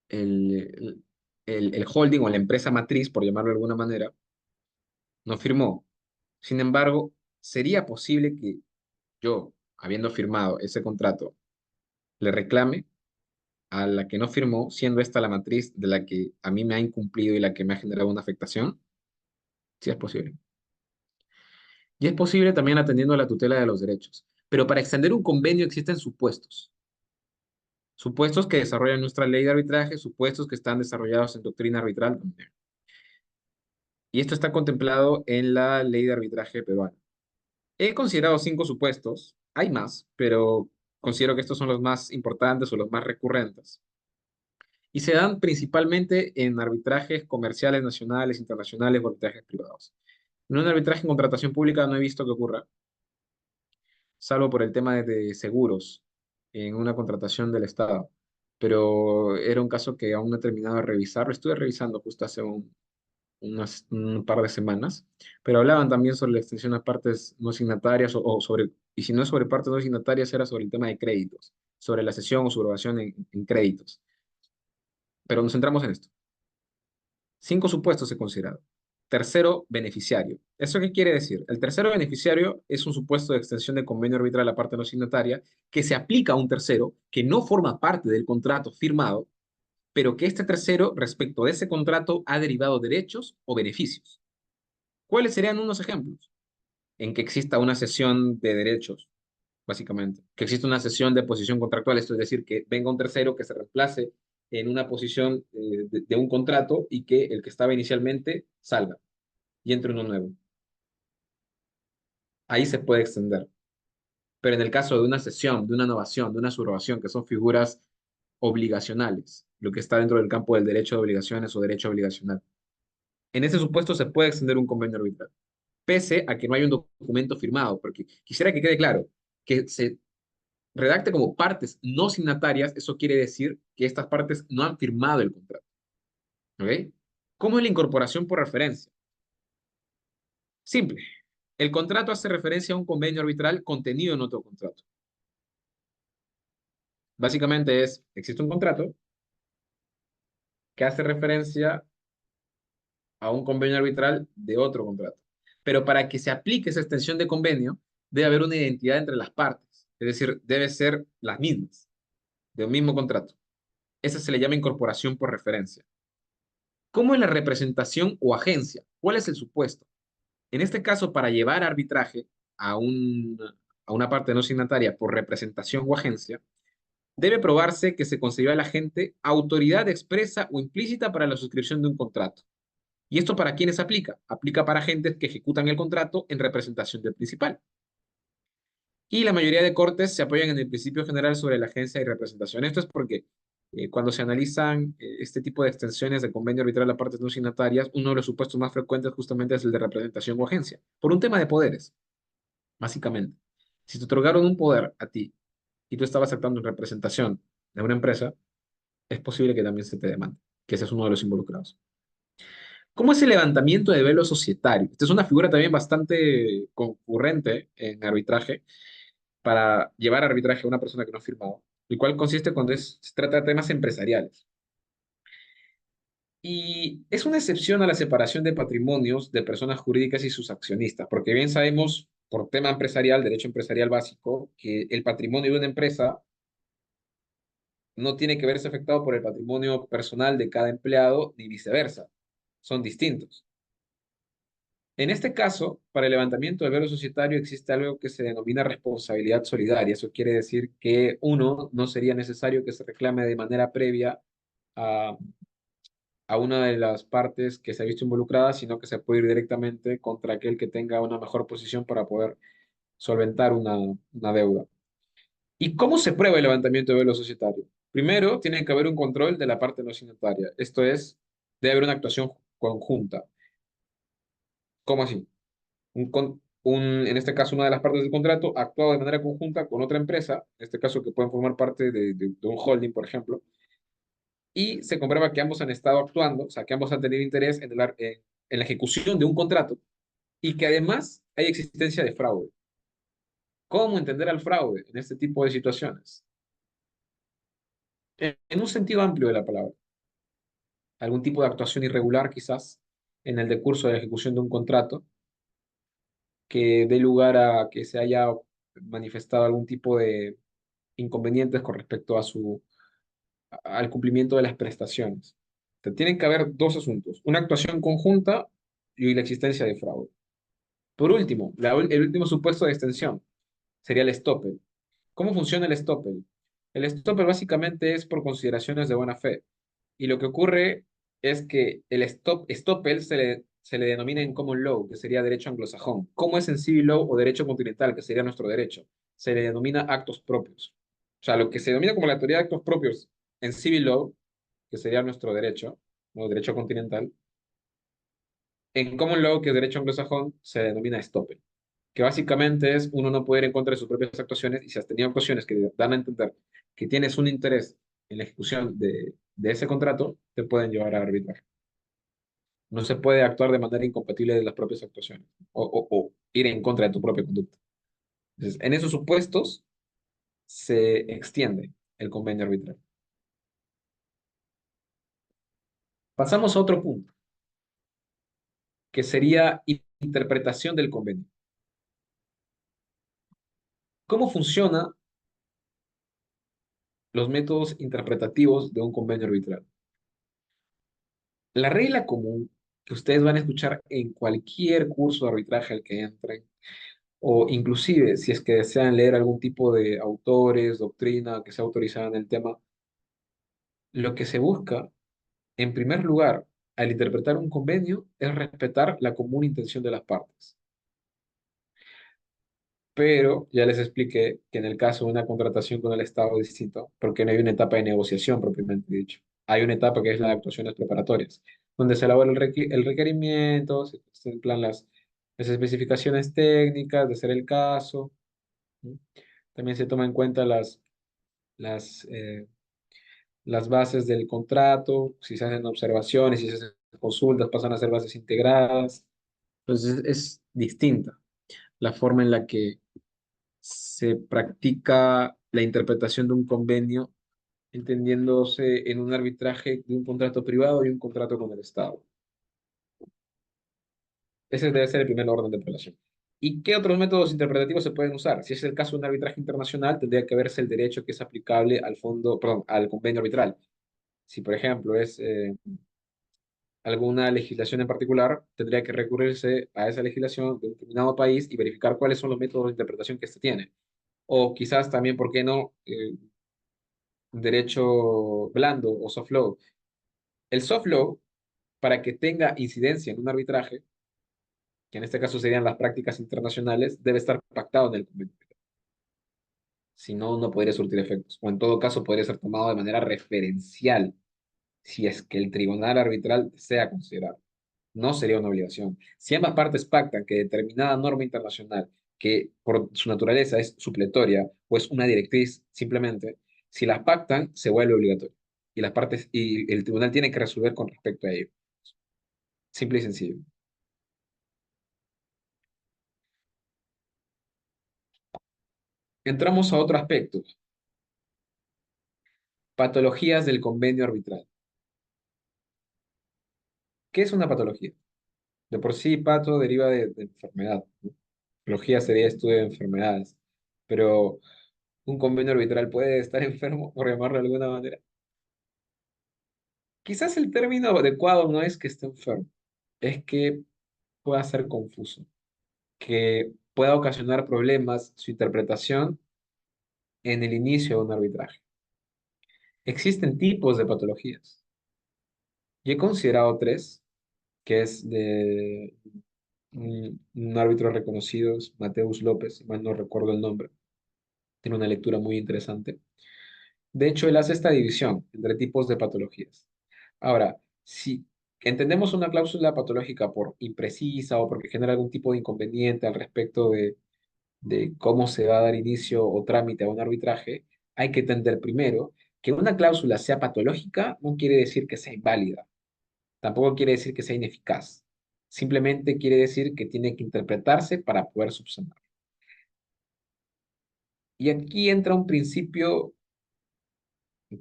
El, el holding o la empresa matriz, por llamarlo de alguna manera, no firmó. Sin embargo, sería posible que yo, habiendo firmado ese contrato, le reclame a la que no firmó, siendo esta la matriz de la que a mí me ha incumplido y la que me ha generado una afectación. Sí es posible. Y es posible también atendiendo a la tutela de los derechos. Pero para extender un convenio existen supuestos. Supuestos que desarrollan nuestra ley de arbitraje, supuestos que están desarrollados en doctrina arbitral también. Y esto está contemplado en la ley de arbitraje peruana. He considerado 5 supuestos, hay más, pero considero que estos son los más importantes o los más recurrentes. Y se dan principalmente en arbitrajes comerciales nacionales, internacionales o arbitrajes privados. En un arbitraje en contratación pública no he visto que ocurra, salvo por el tema de seguros en una contratación del Estado. Pero era un caso que aún no he terminado de revisar. Lo estuve revisando justo hace un par de semanas, pero hablaban también sobre la extensión a partes no signatarias o sobre, y si no es sobre partes no signatarias, era sobre el tema de créditos, sobre la cesión o subrogación en créditos. Pero nos centramos en esto. 5 supuestos he considerado. Tercero, beneficiario. ¿Eso qué quiere decir? El tercero beneficiario es un supuesto de extensión de convenio arbitral a parte no signataria que se aplica a un tercero que no forma parte del contrato firmado, pero que este tercero, respecto de ese contrato, ha derivado derechos o beneficios. ¿Cuáles serían unos ejemplos? En que exista una cesión de derechos, básicamente, que exista una cesión de posición contractual, esto es decir, que venga un tercero que se reemplace en una posición de un contrato y que el que estaba inicialmente salga y entre uno nuevo. Ahí se puede extender. Pero en el caso de una cesión, de una innovación, de una subrogación, que son figuras obligacionales, lo que está dentro del campo del derecho de obligaciones o derecho obligacional, en ese supuesto se puede extender un convenio arbitral, pese a que no hay un documento firmado, porque quisiera que quede claro que se redacte como partes no signatarias, eso quiere decir que estas partes no han firmado el contrato. ¿Ok? ¿Cómo es la incorporación por referencia? Simple. El contrato hace referencia a un convenio arbitral contenido en otro contrato. Básicamente existe un contrato que hace referencia a un convenio arbitral de otro contrato. Pero para que se aplique esa extensión de convenio, debe haber una identidad entre las partes. Es decir, debe ser las mismas, de un mismo contrato. Esa se le llama incorporación por referencia. ¿Cómo es la representación o agencia? ¿Cuál es el supuesto? En este caso, para llevar arbitraje a, a una parte no signataria por representación o agencia, debe probarse que se concedió al agente autoridad expresa o implícita para la suscripción de un contrato. ¿Y esto para quiénes aplica? Aplica para agentes que ejecutan el contrato en representación del principal. Y la mayoría de cortes se apoyan en el principio general sobre la agencia y representación. Esto es porque cuando se analizan este tipo de extensiones de convenio arbitral a partes no signatarias, uno de los supuestos más frecuentes justamente es el de representación o agencia, por un tema de poderes, básicamente. Si te otorgaron un poder a ti y tú estabas actuando en representación de una empresa, es posible que también se te demande, que ese es uno de los involucrados. ¿Cómo es el levantamiento de velo societario? Esta es una figura también bastante concurrente en arbitraje para llevar arbitraje a una persona que no ha firmado, el cual consiste cuando se trata de temas empresariales. Y es una excepción a la separación de patrimonios de personas jurídicas y sus accionistas, porque bien sabemos por tema empresarial, derecho empresarial básico, que el patrimonio de una empresa no tiene que verse afectado por el patrimonio personal de cada empleado, ni viceversa. Son distintos. En este caso, para el levantamiento del velo societario existe algo que se denomina responsabilidad solidaria. Eso quiere decir que uno, no sería necesario que se reclame de manera previa a, a una de las partes que se ha visto involucrada, sino que se puede ir directamente contra aquel que tenga una mejor posición para poder solventar una deuda. ¿Y cómo se prueba el levantamiento de velo societario? Primero, tiene que haber un control de la parte no signataria. Esto es, debe haber una actuación conjunta. ¿Cómo así? En este caso, una de las partes del contrato ha actuado de manera conjunta con otra empresa, en este caso que pueden formar parte de un holding, por ejemplo, y se comprueba que ambos han estado actuando, o sea, que ambos han tenido interés en la ejecución de un contrato y que además hay existencia de fraude. ¿Cómo entender al fraude en este tipo de situaciones? En un sentido amplio de la palabra. Algún tipo de actuación irregular quizás en el decurso de la ejecución de un contrato que dé lugar a que se haya manifestado algún tipo de inconvenientes con respecto al cumplimiento de las prestaciones. Tienen que haber dos asuntos, una actuación conjunta y la existencia de fraude. Por último, el último supuesto de extensión sería el estoppel. ¿Cómo funciona el estoppel? El estoppel básicamente es por consideraciones de buena fe. Y lo que ocurre es que el estoppel se le denomina en common law, que sería derecho anglosajón. ¿Cómo es en civil law o derecho continental, que sería nuestro derecho? Se le denomina actos propios. O sea, lo que se denomina como la teoría de actos propios en civil law, que sería nuestro derecho, o derecho continental, en common law, que es derecho anglosajón, se denomina estoppel, que básicamente es uno no puede ir en contra de sus propias actuaciones y si has tenido actuaciones que dan a entender que tienes un interés en la ejecución de ese contrato, te pueden llevar a arbitrar. No se puede actuar de manera incompatible de las propias actuaciones o ir en contra de tu propia conducta. Entonces, en esos supuestos se extiende el convenio arbitral. Pasamos a otro punto, que sería interpretación del convenio. ¿Cómo funcionan los métodos interpretativos de un convenio arbitral? La regla común que ustedes van a escuchar en cualquier curso de arbitraje al que entren, o inclusive si es que desean leer algún tipo de autores, doctrina que sea autorizada en el tema, lo que se busca, en primer lugar, al interpretar un convenio, es respetar la común intención de las partes. Pero ya les expliqué que en el caso de una contratación con el Estado es distinto, porque no hay una etapa de negociación propiamente dicho. Hay una etapa que es la de actuaciones preparatorias, donde se elabora el requerimiento, se emplean las especificaciones técnicas de ser el caso. ¿Sí? También se toman en cuenta las, eh, las bases del contrato, si se hacen observaciones, si se hacen consultas, pasan a ser bases integradas. Entonces es distinta la forma en la que se practica la interpretación de un convenio, entendiéndose en un arbitraje de un contrato privado y un contrato con el Estado. Ese debe ser el primer orden de relación. ¿Y qué otros métodos interpretativos se pueden usar? Si es el caso de un arbitraje internacional, tendría que verse el derecho que es aplicable al fondo, perdón, al convenio arbitral. Si, por ejemplo, es alguna legislación en particular, tendría que recurrirse a esa legislación de un determinado país y verificar cuáles son los métodos de interpretación que éste tiene. O quizás también, ¿por qué no? Derecho blando o soft law. El soft law, para que tenga incidencia en un arbitraje, que en este caso serían las prácticas internacionales, debe estar pactado en el convenio. Si no, no podría surtir efectos. O en todo caso, podría ser tomado de manera referencial si es que el tribunal arbitral desea considerar. No sería una obligación. Si ambas partes pactan que determinada norma internacional, que por su naturaleza es supletoria o es una directriz simplemente, si las pactan, se vuelve obligatorio. Y el tribunal tiene que resolver con respecto a ello. Simple y sencillo. Entramos a otro aspecto, patologías del convenio arbitral. ¿Qué es una patología? De por sí, pato deriva de enfermedad, ¿no? Patología sería estudio de enfermedades, pero un convenio arbitral puede estar enfermo, por llamarlo de alguna manera. Quizás el término adecuado no es que esté enfermo, es que pueda ser confuso, que pueda ocasionar problemas su interpretación en el inicio de un arbitraje. Existen tipos de patologías. Y he considerado tres, que es de un árbitro reconocido, es Mateus López, si mal no recuerdo el nombre. Tiene una lectura muy interesante. De hecho, él hace esta división entre tipos de patologías. Ahora, si entendemos una cláusula patológica por imprecisa o porque genera algún tipo de inconveniente al respecto de cómo se va a dar inicio o trámite a un arbitraje, hay que entender primero que una cláusula sea patológica no quiere decir que sea inválida, tampoco quiere decir que sea ineficaz, simplemente quiere decir que tiene que interpretarse para poder subsanar. Y aquí entra un principio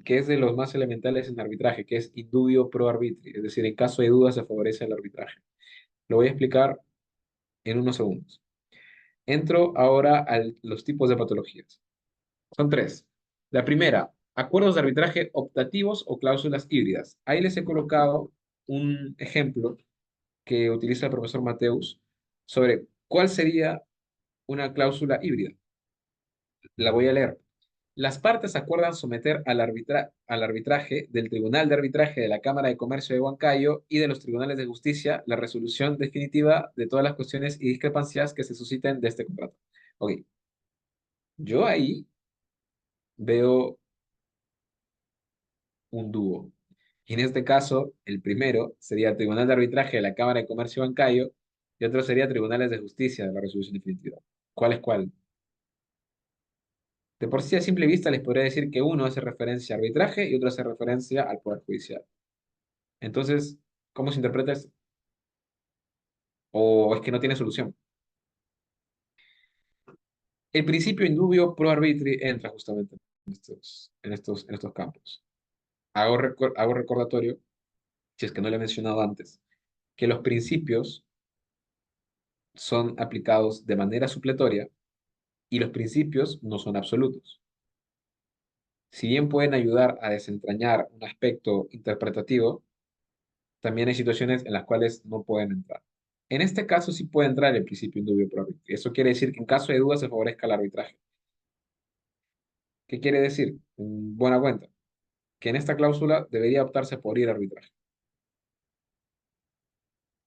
que es de los más elementales en arbitraje, que es indubio pro arbitri, es decir, en caso de duda se favorece el arbitraje. Lo voy a explicar en unos segundos. Entro ahora a los tipos de patologías. Son tres. La primera, acuerdos de arbitraje optativos o cláusulas híbridas. Ahí les he colocado un ejemplo que utiliza el profesor Mateus sobre cuál sería una cláusula híbrida. La voy a leer. Las partes acuerdan someter al arbitraje del Tribunal de Arbitraje de la Cámara de Comercio de Huancayo y de los Tribunales de Justicia la resolución definitiva de todas las cuestiones y discrepancias que se susciten de este contrato. Ok, yo ahí veo un dúo. Y en este caso, el primero sería Tribunal de Arbitraje de la Cámara de Comercio de Huancayo y otro sería Tribunales de Justicia de la resolución definitiva. ¿Cuál es cuál? De por sí, a simple vista, les podría decir que uno hace referencia a arbitraje y otro hace referencia al Poder Judicial. Entonces, ¿cómo se interpreta esto? ¿O es que no tiene solución? El principio indubio pro arbitri entra justamente en estos campos. Hago recordatorio, si es que no lo he mencionado antes, que los principios son aplicados de manera supletoria y los principios no son absolutos. Si bien pueden ayudar a desentrañar un aspecto interpretativo, también hay situaciones en las cuales no pueden entrar. En este caso sí puede entrar el principio indubio pro arbitrio. Eso quiere decir que en caso de duda se favorezca el arbitraje. ¿Qué quiere decir? En buena cuenta, que en esta cláusula debería optarse por ir a arbitraje.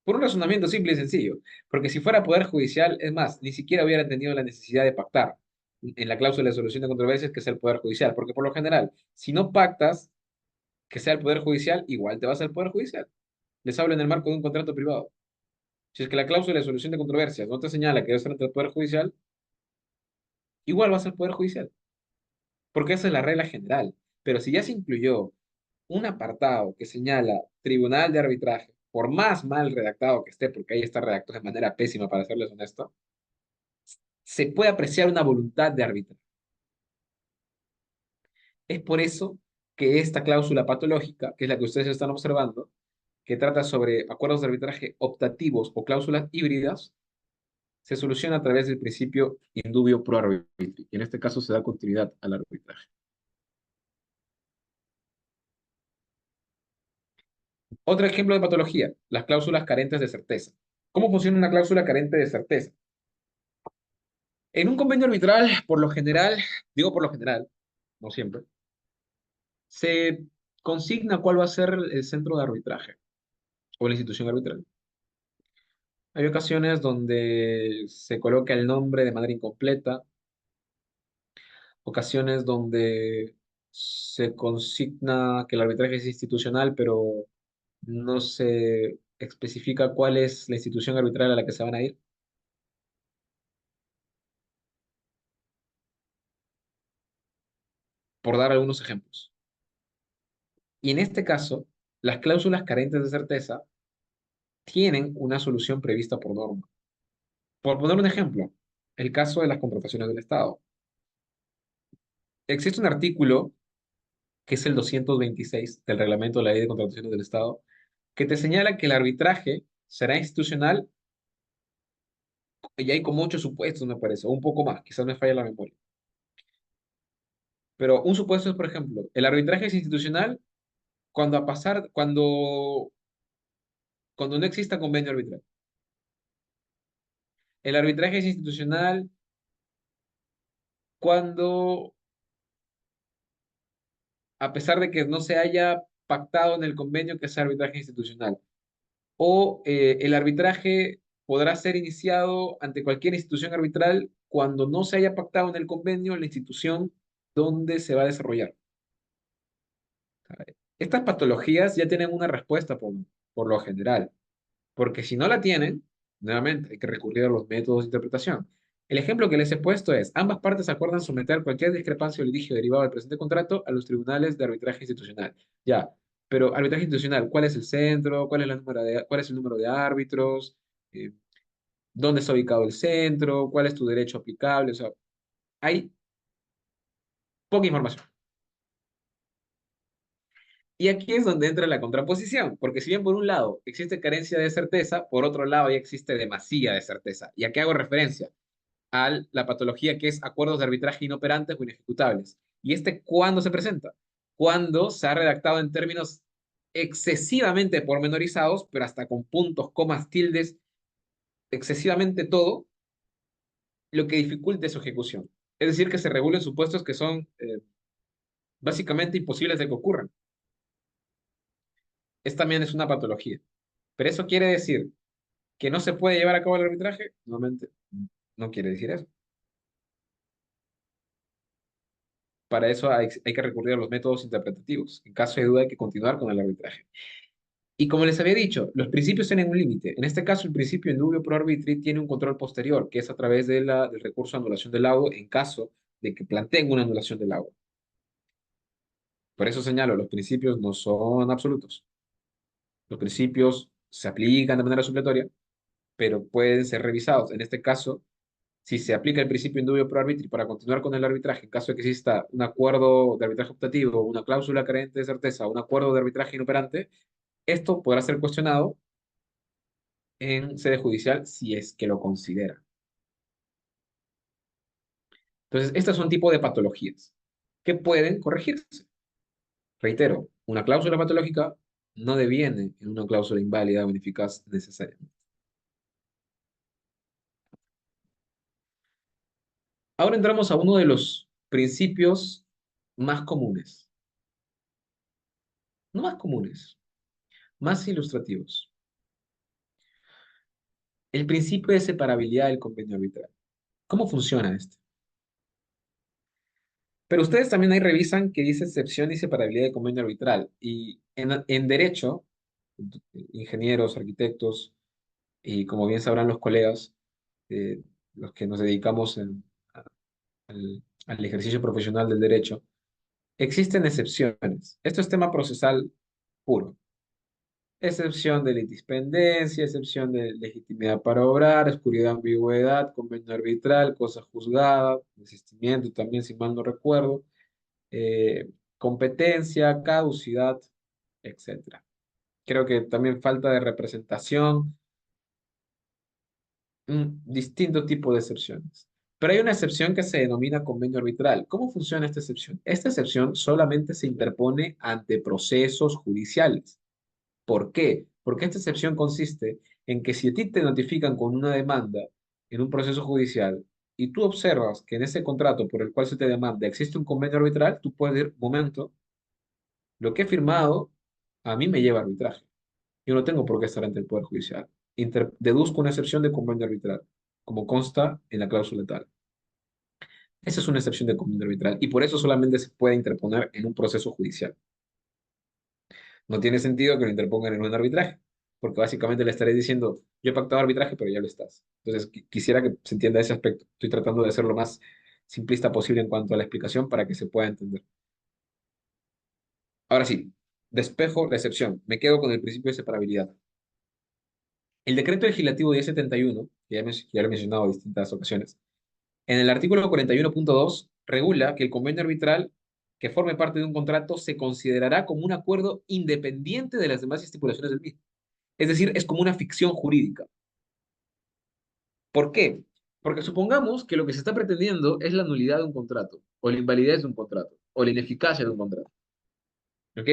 Por un razonamiento simple y sencillo, porque si fuera poder judicial, es más, ni siquiera hubiera tenido la necesidad de pactar en la cláusula de solución de controversias que sea el poder judicial, porque por lo general, si no pactas que sea el poder judicial, igual te vas al poder judicial. Les hablo en el marco de un contrato privado. Si es que la cláusula de solución de controversias no te señala que debe ser ante el Poder Judicial, igual vas al Poder Judicial, porque esa es la regla general. Pero si ya se incluyó un apartado que señala Tribunal de Arbitraje, por más mal redactado que esté, porque ahí está redactado de manera pésima, para serles honesto, se puede apreciar una voluntad de arbitrar. Es por eso que esta cláusula patológica, que es la que ustedes están observando, que trata sobre acuerdos de arbitraje optativos o cláusulas híbridas, se soluciona a través del principio indubio pro arbitrio, y en este caso se da continuidad al arbitraje. Otro ejemplo de patología, las cláusulas carentes de certeza. ¿Cómo funciona una cláusula carente de certeza? En un convenio arbitral, por lo general, digo por lo general, no siempre, se consigna cuál va a ser el centro de arbitraje o la institución arbitral. Hay ocasiones donde se coloca el nombre de manera incompleta, ocasiones donde se consigna que el arbitraje es institucional, pero no se especifica cuál es la institución arbitral a la que se van a ir, por dar algunos ejemplos. Y en este caso, las cláusulas carentes de certeza tienen una solución prevista por norma. Por poner un ejemplo, el caso de las contrataciones del Estado. Existe un artículo que es el 226 del Reglamento de la Ley de Contrataciones del Estado, que te señala que el arbitraje será institucional, y hay como 8 supuestos, me parece, o un poco más, quizás me falla la memoria. Pero un supuesto es, por ejemplo, el arbitraje es institucional cuando no exista convenio arbitral. El arbitraje es institucional cuando, a pesar de que no se haya pactado en el convenio que sea arbitraje institucional, o el arbitraje podrá ser iniciado ante cualquier institución arbitral cuando no se haya pactado en el convenio en la institución donde se va a desarrollar. Estas patologías ya tienen una respuesta por lo general, porque si no la tienen, nuevamente hay que recurrir a los métodos de interpretación. El ejemplo que les he puesto es, ambas partes acuerdan someter cualquier discrepancia o litigio derivado del presente contrato a los tribunales de arbitraje institucional. Ya, pero arbitraje institucional, ¿cuál es el centro? ¿Cuál es el número de árbitros? Eh, ¿Dónde está ubicado el centro? ¿Cuál es tu derecho aplicable? O sea, hay poca información. Y aquí es donde entra la contraposición, porque si bien por un lado existe carencia de certeza, por otro lado ya existe demasía de certeza. ¿Y a qué hago referencia? A la patología que es acuerdos de arbitraje inoperantes o inejecutables. ¿Y este cuándo se presenta? Cuando se ha redactado en términos excesivamente pormenorizados, pero hasta con puntos, comas, tildes, excesivamente todo, lo que dificulte su ejecución. Es decir, que se regulen supuestos que son básicamente imposibles de que ocurran. Es también es una patología. Pero eso quiere decir que no se puede llevar a cabo el arbitraje. Nuevamente, no quiere decir eso. Para eso hay que recurrir a los métodos interpretativos. En caso de duda, hay que continuar con el arbitraje. Y como les había dicho, los principios tienen un límite. En este caso, el principio in dubio pro arbitri tiene un control posterior, que es a través del recurso de anulación del laudo en caso de que planteen una anulación del laudo. Por eso señalo, los principios no son absolutos. Los principios se aplican de manera supletoria, pero pueden ser revisados. En este caso, si se aplica el principio in dubio pro arbitri para continuar con el arbitraje, en caso de que exista un acuerdo de arbitraje optativo, una cláusula carente de certeza, un acuerdo de arbitraje inoperante, esto podrá ser cuestionado en sede judicial si es que lo considera. Entonces, estas son tipo de patologías que pueden corregirse. Reitero, una cláusula patológica no deviene en una cláusula inválida o ineficaz necesariamente. Ahora entramos a uno de los principios más comunes, no más comunes, más ilustrativos. El principio de separabilidad del convenio arbitral. ¿Cómo funciona esto? Pero ustedes también ahí revisan que dice excepción y separabilidad del convenio arbitral. Y en derecho, ingenieros, arquitectos, y como bien sabrán los colegas, eh, los que nos dedicamos al ejercicio profesional del derecho, existen excepciones. Esto es tema procesal puro. Excepción de litispendencia, excepción de legitimidad para obrar, oscuridad, ambigüedad, convenio arbitral, cosa juzgada, desistimiento también, si mal no recuerdo, competencia, caducidad, etcétera. Creo que también falta de representación, un distinto tipo de excepciones. Pero hay una excepción que se denomina convenio arbitral. ¿Cómo funciona esta excepción? Esta excepción solamente se interpone ante procesos judiciales. ¿Por qué? Porque esta excepción consiste en que si a ti te notifican con una demanda en un proceso judicial y tú observas que en ese contrato por el cual se te demanda existe un convenio arbitral, tú puedes decir, momento, lo que he firmado a mí me lleva a arbitraje. Yo no tengo por qué estar ante el Poder Judicial. Deduzco una excepción de convenio arbitral, como consta en la cláusula tal. Esa es una excepción de convenio arbitral y por eso solamente se puede interponer en un proceso judicial. No tiene sentido que lo interpongan en un arbitraje, porque básicamente le estaré diciendo, yo he pactado arbitraje, pero ya lo estás. Entonces, quisiera que se entienda ese aspecto. Estoy tratando de ser lo más simplista posible en cuanto a la explicación para que se pueda entender. Ahora sí, despejo la excepción. Me quedo con el principio de separabilidad. El decreto legislativo 1071, que ya lo he mencionado en distintas ocasiones, en el artículo 41.2 regula que el convenio arbitral que forme parte de un contrato se considerará como un acuerdo independiente de las demás estipulaciones del mismo. Es decir, es como una ficción jurídica. ¿Por qué? Porque supongamos que lo que se está pretendiendo es la nulidad de un contrato, o la invalidez de un contrato, o la ineficacia de un contrato. ¿Ok?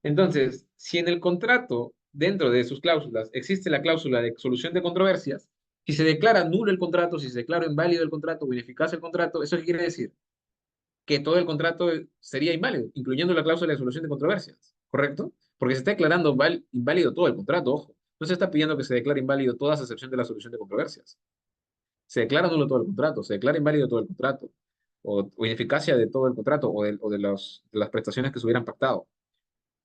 Entonces, si en el contrato, dentro de sus cláusulas, existe la cláusula de solución de controversias, si se declara nulo el contrato, si se declara inválido el contrato o ineficaz el contrato, ¿eso qué quiere decir? Que todo el contrato sería inválido, incluyendo la cláusula de solución de controversias, ¿correcto? Porque se está declarando inválido todo el contrato, ojo. No se está pidiendo que se declare inválido toda esa excepción de la solución de controversias. Se declara nulo todo el contrato, se declara inválido todo el contrato, o ineficacia de todo el contrato, de las prestaciones que se hubieran pactado.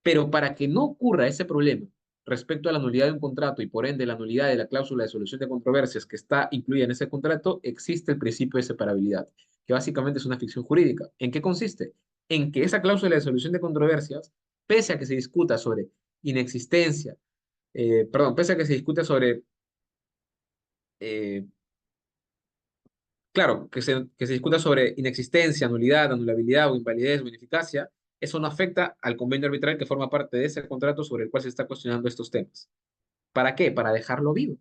Pero para que no ocurra ese problema respecto a la nulidad de un contrato y por ende la nulidad de la cláusula de solución de controversias que está incluida en ese contrato, existe el principio de separabilidad, que básicamente es una ficción jurídica. ¿En qué consiste? En que esa cláusula de solución de controversias, pese a que se discuta sobre inexistencia, pese a que se discuta sobre, eh, claro, que se discuta sobre inexistencia, nulidad, anulabilidad o invalidez o ineficacia, eso no afecta al convenio arbitral que forma parte de ese contrato sobre el cual se está cuestionando estos temas. ¿Para qué? Para dejarlo vivo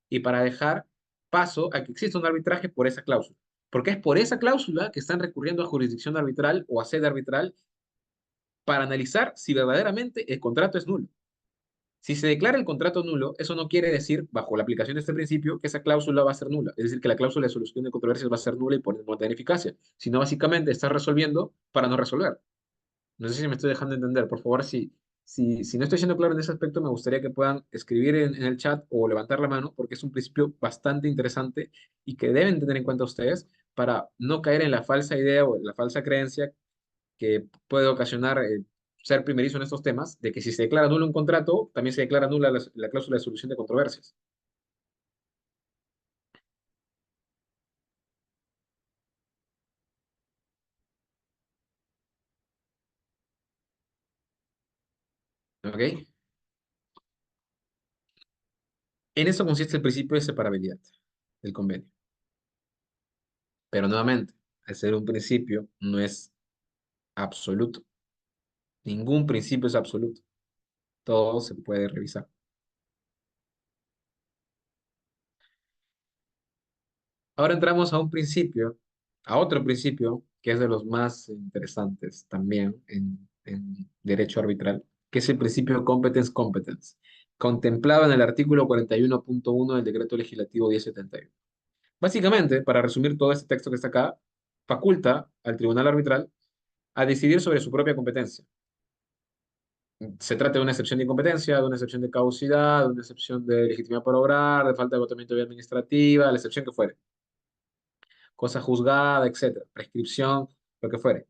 y para dejar paso a que exista un arbitraje por esa cláusula. Porque es por esa cláusula que están recurriendo a jurisdicción arbitral o a sede arbitral para analizar si verdaderamente el contrato es nulo. Si se declara el contrato nulo, eso no quiere decir, bajo la aplicación de este principio, que esa cláusula va a ser nula. Es decir, que la cláusula de solución de controversias va a ser nula y por ende no va a tener eficacia, sino básicamente está resolviendo para no resolver. No sé si me estoy dejando entender. Por favor, si no estoy siendo claro en ese aspecto, me gustaría que puedan escribir en el chat o levantar la mano, porque es un principio bastante interesante y que deben tener en cuenta ustedes para no caer en la falsa idea o en la falsa creencia que puede ocasionar ser primerizo en estos temas, de que si se declara nulo un contrato, también se declara nula la cláusula de solución de controversias. ¿Ok? En eso consiste el principio de separabilidad del convenio. Pero nuevamente, al ser un principio, no es absoluto. Ningún principio es absoluto. Todo se puede revisar. Ahora entramos a un principio, a otro principio, que es de los más interesantes también en derecho arbitral, que es el principio competence competence, contemplado en el artículo 41.1 del Decreto Legislativo 1071. Básicamente, para resumir todo este texto que está acá, faculta al tribunal arbitral a decidir sobre su propia competencia. Se trata de una excepción de incompetencia, de una excepción de caducidad, de una excepción de legitimidad para obrar, de falta de agotamiento de vía administrativa, la excepción que fuere, cosa juzgada, etcétera, prescripción, lo que fuere.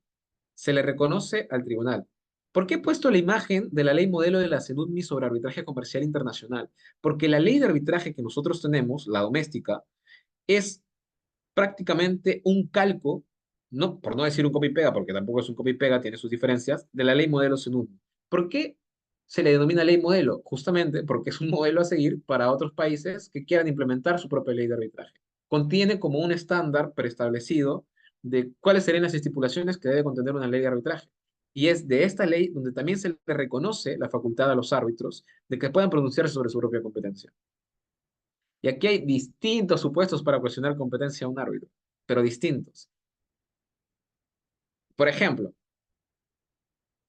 Se le reconoce al tribunal. ¿Por qué he puesto la imagen de la ley modelo de la CENUDMI sobre arbitraje comercial internacional? Porque la ley de arbitraje que nosotros tenemos, la doméstica, es prácticamente un calco, no, por no decir un copy-pega, porque tampoco es un copy-pega, tiene sus diferencias, de la ley modelo CENUDMI. ¿Por qué se le denomina ley modelo? Justamente porque es un modelo a seguir para otros países que quieran implementar su propia ley de arbitraje. Contiene como un estándar preestablecido de cuáles serían las estipulaciones que debe contener una ley de arbitraje. Y es de esta ley donde también se le reconoce la facultad a los árbitros de que puedan pronunciarse sobre su propia competencia. Y aquí hay distintos supuestos para cuestionar competencia a un árbitro, pero distintos. Por ejemplo,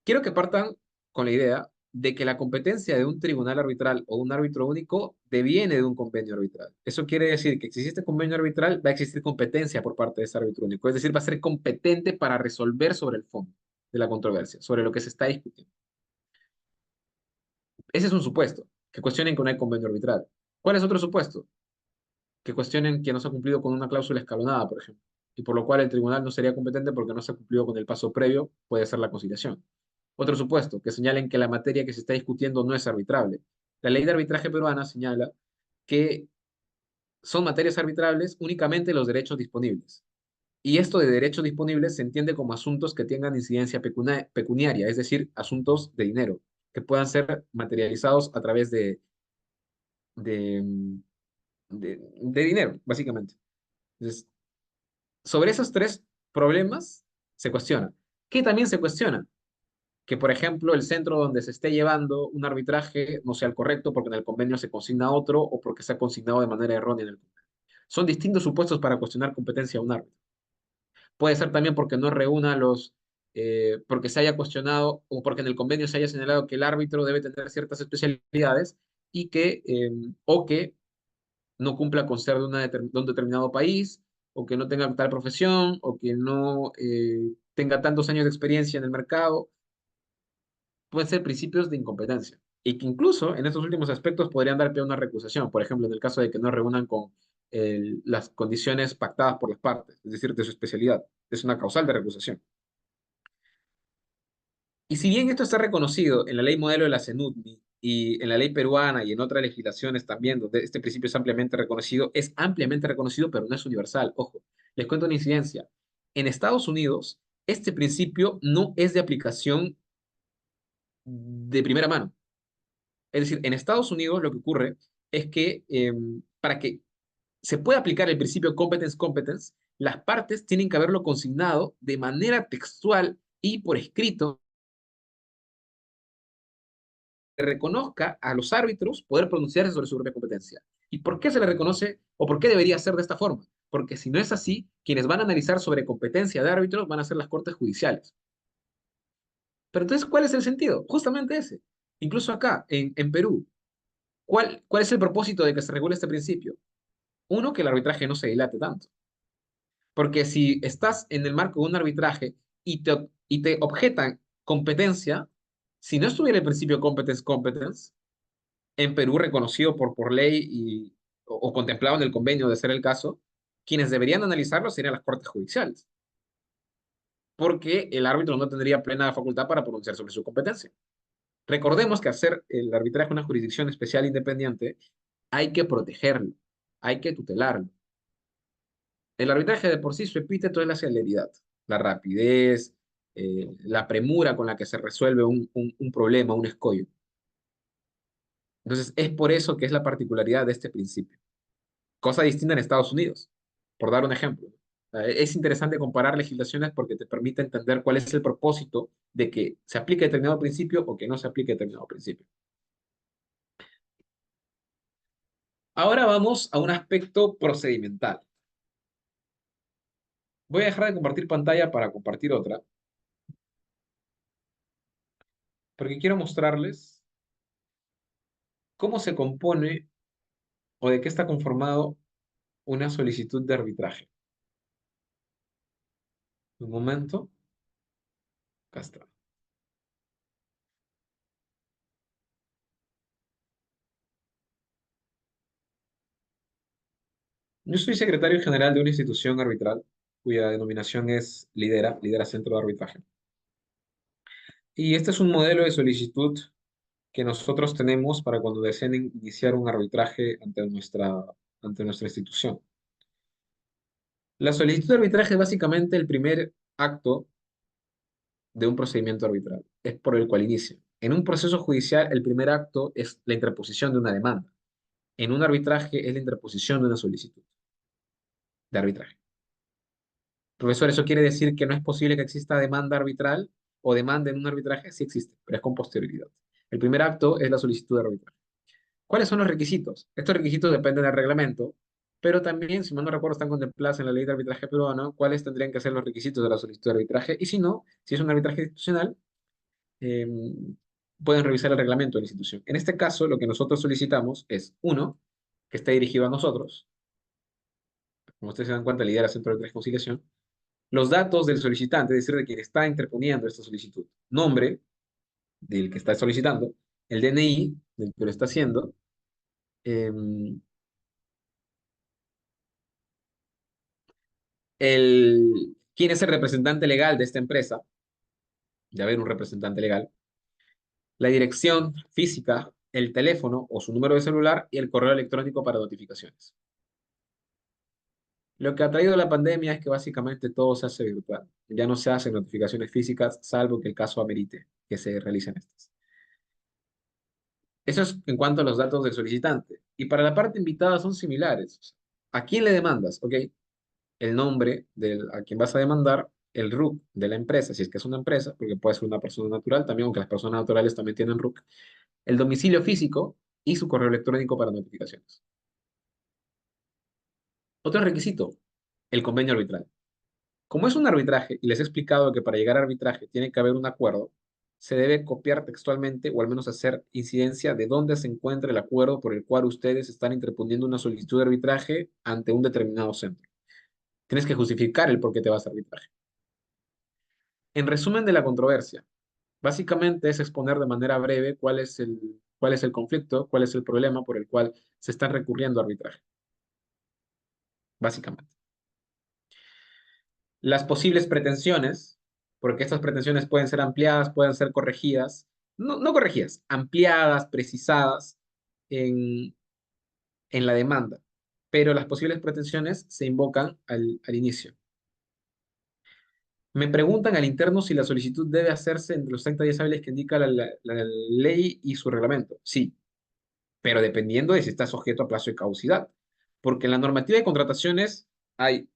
quiero que partan con la idea de que la competencia de un tribunal arbitral o un árbitro único deviene de un convenio arbitral. Eso quiere decir que si existe convenio arbitral, va a existir competencia por parte de ese árbitro único. Es decir, va a ser competente para resolver sobre el fondo de la controversia, sobre lo que se está discutiendo. Ese es un supuesto, que cuestionen que no hay convenio arbitral. ¿Cuál es otro supuesto? Que cuestionen que no se ha cumplido con una cláusula escalonada, por ejemplo, y por lo cual el tribunal no sería competente porque no se ha cumplido con el paso previo, puede ser la conciliación. Otro supuesto, que señalen que la materia que se está discutiendo no es arbitrable. La ley de arbitraje peruana señala que son materias arbitrables únicamente los derechos disponibles. Y esto de derechos disponibles se entiende como asuntos que tengan incidencia pecuniaria, es decir, asuntos de dinero, que puedan ser materializados a través de, de dinero, básicamente. Entonces, sobre esos tres problemas se cuestiona. que también se cuestiona. Que, por ejemplo, el centro donde se esté llevando un arbitraje no sea el correcto porque en el convenio se consigna otro o porque se ha consignado de manera errónea en el convenio. Son distintos supuestos para cuestionar competencia de un árbitro. Puede ser también porque no reúna porque se haya cuestionado o porque en el convenio se haya señalado que el árbitro debe tener ciertas especialidades o que no cumpla con ser de un determinado país, o que no tenga tal profesión, o que no tenga tantos años de experiencia en el mercado. Pueden ser principios de incompetencia. Y que incluso en estos últimos aspectos podrían dar pie a una recusación. Por ejemplo, en el caso de que no reúnan con las condiciones pactadas por las partes, es decir, de su especialidad. Es una causal de recusación. Y si bien esto está reconocido en la ley modelo de la CENUTMI y en la ley peruana y en otras legislaciones también, donde este principio es ampliamente reconocido, pero no es universal. Ojo, les cuento una incidencia. En Estados Unidos, este principio no es de aplicación de primera mano. Es decir, en Estados Unidos lo que ocurre es que para que se pueda aplicar el principio competence-competence, las partes tienen que haberlo consignado de manera textual y por escrito que reconozca a los árbitros poder pronunciarse sobre su propia competencia. ¿Y por qué se le reconoce o por qué debería ser de esta forma? Porque si no es así, quienes van a analizar sobre competencia de árbitros van a ser las cortes judiciales. Pero entonces, ¿cuál es el sentido? Justamente ese. Incluso acá, en Perú, ¿cuál es el propósito de que se regule este principio? Uno, que el arbitraje no se dilate tanto. Porque si estás en el marco de un arbitraje y te objetan competencia, si no estuviera el principio competence-competence, en Perú reconocido por ley o contemplado en el convenio de ser el caso, quienes deberían analizarlo serían las cortes judiciales, porque el árbitro no tendría plena facultad para pronunciar sobre su competencia. Recordemos que hacer el arbitraje una jurisdicción especial independiente hay que protegerlo, hay que tutelarlo. El arbitraje de por sí, su epíteto es la celeridad, la rapidez, la premura con la que se resuelve un problema, un escollo. Entonces, es por eso que es la particularidad de este principio. Cosa distinta en Estados Unidos, por dar un ejemplo. Es interesante comparar legislaciones porque te permite entender cuál es el propósito de que se aplique determinado principio o que no se aplique determinado principio. Ahora vamos a un aspecto procedimental. Voy a dejar de compartir pantalla para compartir otra, porque quiero mostrarles cómo se compone o de qué está conformado una solicitud de arbitraje. Un momento, acá está. Yo soy secretario general de una institución arbitral cuya denominación es Lidera Centro de Arbitraje. Y este es un modelo de solicitud que nosotros tenemos para cuando deseen iniciar un arbitraje ante nuestra institución. La solicitud de arbitraje es básicamente el primer acto de un procedimiento arbitral. Es por el cual inicia. En un proceso judicial, el primer acto es la interposición de una demanda. En un arbitraje es la interposición de una solicitud de arbitraje. Profesor, ¿eso quiere decir que no es posible que exista demanda arbitral o demanda en un arbitraje? Sí existe, pero es con posterioridad. El primer acto es la solicitud de arbitraje. ¿Cuáles son los requisitos? Estos requisitos dependen del reglamento, pero también, si mal no recuerdo, están contemplados en la ley de arbitraje peruana, cuáles tendrían que ser los requisitos de la solicitud de arbitraje, y si no, si es un arbitraje institucional, eh, pueden revisar el reglamento de la institución. En este caso, lo que nosotros solicitamos es, uno, que esté dirigido a nosotros, como ustedes se dan cuenta, lidera Centro de Arbitraje y Conciliación, los datos del solicitante, es decir, de quien está interponiendo esta solicitud, nombre del que está solicitando, el DNI del que lo está haciendo, eh, quién es el representante legal de esta empresa, de haber un representante legal, la dirección física, el teléfono o su número de celular y el correo electrónico para notificaciones. Lo que ha traído la pandemia es que básicamente todo se hace virtual. Ya no se hacen notificaciones físicas, salvo que el caso amerite que se realicen estas. Eso es en cuanto a los datos del solicitante. Y para la parte invitada son similares. ¿A quién le demandas? ¿Ok? El nombre a quien vas a demandar, el RUC de la empresa, si es que es una empresa, porque puede ser una persona natural también, aunque las personas naturales también tienen RUC, el domicilio físico y su correo electrónico para notificaciones. Otro requisito, el convenio arbitral. Como es un arbitraje, y les he explicado que para llegar a arbitraje tiene que haber un acuerdo, se debe copiar textualmente o al menos hacer incidencia de dónde se encuentra el acuerdo por el cual ustedes están interponiendo una solicitud de arbitraje ante un determinado centro. Tienes que justificar el por qué te vas a arbitraje. En resumen de la controversia, básicamente es exponer de manera breve cuál es el conflicto, cuál es el problema por el cual se está recurriendo a arbitraje, básicamente. Las posibles pretensiones, porque estas pretensiones pueden ser ampliadas, pueden ser corregidas, no corregidas, ampliadas, precisadas en, en la demanda, pero las posibles pretensiones se invocan al inicio. Me preguntan al interno si la solicitud debe hacerse entre los 30 días hábiles que indica la ley y su reglamento. Sí, pero dependiendo de si está sujeto a plazo de caducidad. Porque en la normativa de contrataciones hay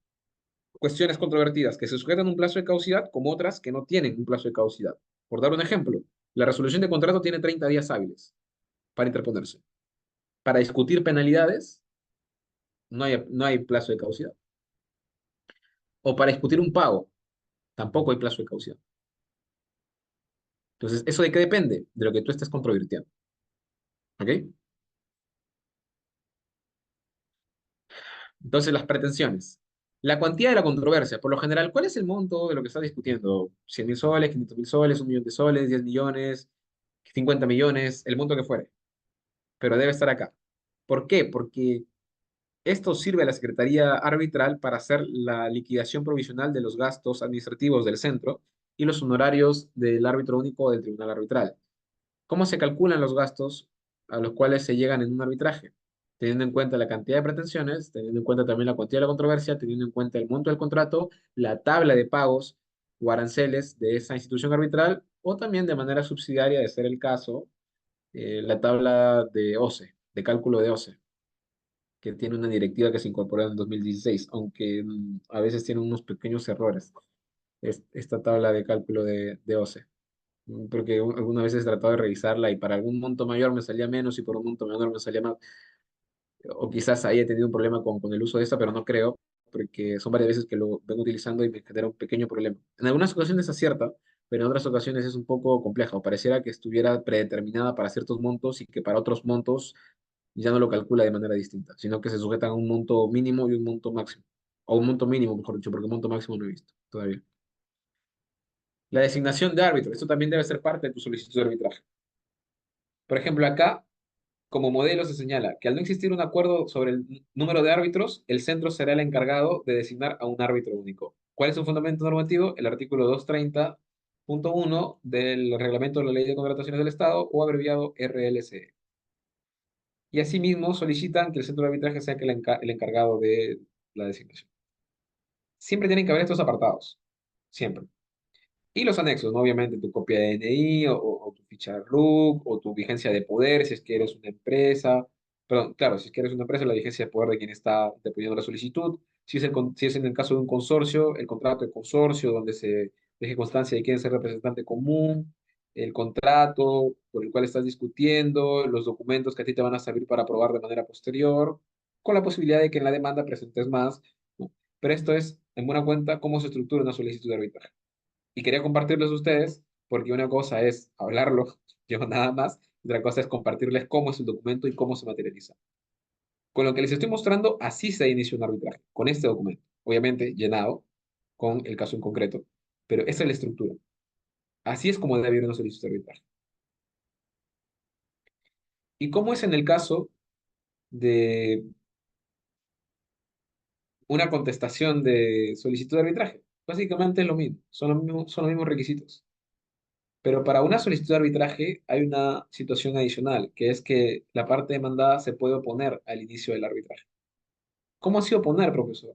cuestiones controvertidas que se sujetan a un plazo de caducidad como otras que no tienen un plazo de caducidad. Por dar un ejemplo, la resolución de contrato tiene 30 días hábiles para interponerse. Para discutir penalidades, no hay plazo de caducidad. O para discutir un pago, tampoco hay plazo de caducidad. Entonces, ¿eso de qué depende? De lo que tú estés controvirtiendo. ¿Ok? Entonces, las pretensiones. La cuantía de la controversia, por lo general, ¿cuál es el monto de lo que estás discutiendo? ¿100.000 soles, 500.000 soles, 1.000.000 de soles, 10 millones, 50 millones, el monto que fuere? Pero debe estar acá. ¿Por qué? Porque esto sirve a la Secretaría Arbitral para hacer la liquidación provisional de los gastos administrativos del centro y los honorarios del árbitro único del Tribunal Arbitral. ¿Cómo se calculan los gastos a los cuales se llegan en un arbitraje? Teniendo en cuenta la cantidad de pretensiones, teniendo en cuenta también la cuantía de la controversia, teniendo en cuenta el monto del contrato, la tabla de pagos o aranceles de esa institución arbitral, o también de manera subsidiaria, de ser el caso, la tabla de OCE, de cálculo de OCE, que tiene una directiva que se incorporó en 2016, aunque a veces tiene unos pequeños errores, esta tabla de cálculo de OCE. Porque algunas veces he tratado de revisarla y para algún monto mayor me salía menos y por un monto menor me salía más. O quizás ahí he tenido un problema con el uso de esta, pero no creo, porque son varias veces que lo vengo utilizando y me genera un pequeño problema. En algunas ocasiones acierta, pero en otras ocasiones es un poco compleja, o pareciera que estuviera predeterminada para ciertos montos y que para otros montos ya no lo calcula de manera distinta, sino que se sujetan a un monto mínimo y un monto máximo. O un monto mínimo, mejor dicho, porque un monto máximo no he visto todavía. La designación de árbitro, esto también debe ser parte de tu solicitud de arbitraje. Por ejemplo, acá, como modelo, se señala que al no existir un acuerdo sobre el número de árbitros, el centro será el encargado de designar a un árbitro único. ¿Cuál es su fundamento normativo? El artículo 230.1 del Reglamento de la Ley de Contrataciones del Estado, o abreviado RLCE. Y asimismo solicitan que el centro de arbitraje sea el encargado de la designación. Siempre tienen que haber estos apartados, siempre. Y los anexos, ¿no? Obviamente tu copia de DNI o tu ficha RUC o tu vigencia de poder si es que eres una empresa. Perdón, claro, si es que eres una empresa, la vigencia de poder de quien está dependiendo la solicitud. Si es en el caso de un consorcio, el contrato de consorcio donde se deje constancia de quién es el representante común, el contrato por el cual estás discutiendo, los documentos que a ti te van a servir para aprobar de manera posterior, con la posibilidad de que en la demanda presentes más, ¿no? Pero esto es, en buena cuenta, cómo se estructura una solicitud de arbitraje y quería compartirles a ustedes, porque una cosa es hablarlo, yo nada más, y otra cosa es compartirles cómo es el documento y cómo se materializa. Con lo que les estoy mostrando, así se inicia un arbitraje, con este documento, obviamente llenado con el caso en concreto, pero esa es la estructura. Así es como debe ir una solicitud de arbitraje. ¿Y cómo es en el caso de una contestación de solicitud de arbitraje? Básicamente es lo mismo, son los mismos requisitos. Pero para una solicitud de arbitraje hay una situación adicional, que es que la parte demandada se puede oponer al inicio del arbitraje. ¿Cómo así oponer, profesor?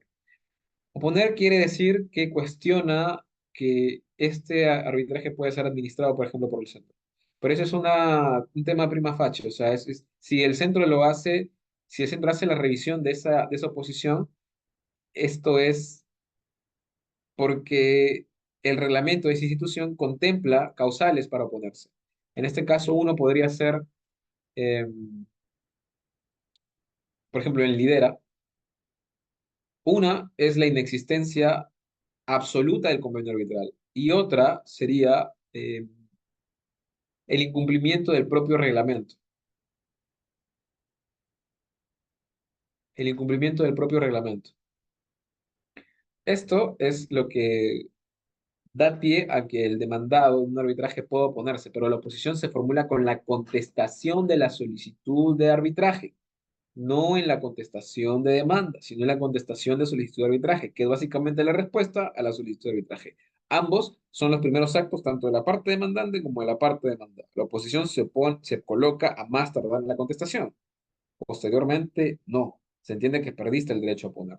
Oponer quiere decir que cuestiona que este arbitraje puede ser administrado, por ejemplo, por el centro. Pero eso es un tema prima facie, o sea, si el centro lo hace, si el centro hace la revisión de esa oposición, esto es porque el reglamento de esa institución contempla causales para oponerse. En este caso, uno podría ser, eh, por ejemplo, en Lidera, una es la inexistencia absoluta del convenio arbitral y otra sería el incumplimiento del propio reglamento. El incumplimiento del propio reglamento. Esto es lo que da pie a que el demandado en un arbitraje pueda oponerse, pero la oposición se formula con la contestación de la solicitud de arbitraje, no en la contestación de demanda, sino en la contestación de solicitud de arbitraje, que es básicamente la respuesta a la solicitud de arbitraje. Ambos son los primeros actos tanto de la parte demandante como de la parte demandada. La oposición se coloca a más tardar en la contestación. Posteriormente, no. Se entiende que perdiste el derecho a oponer.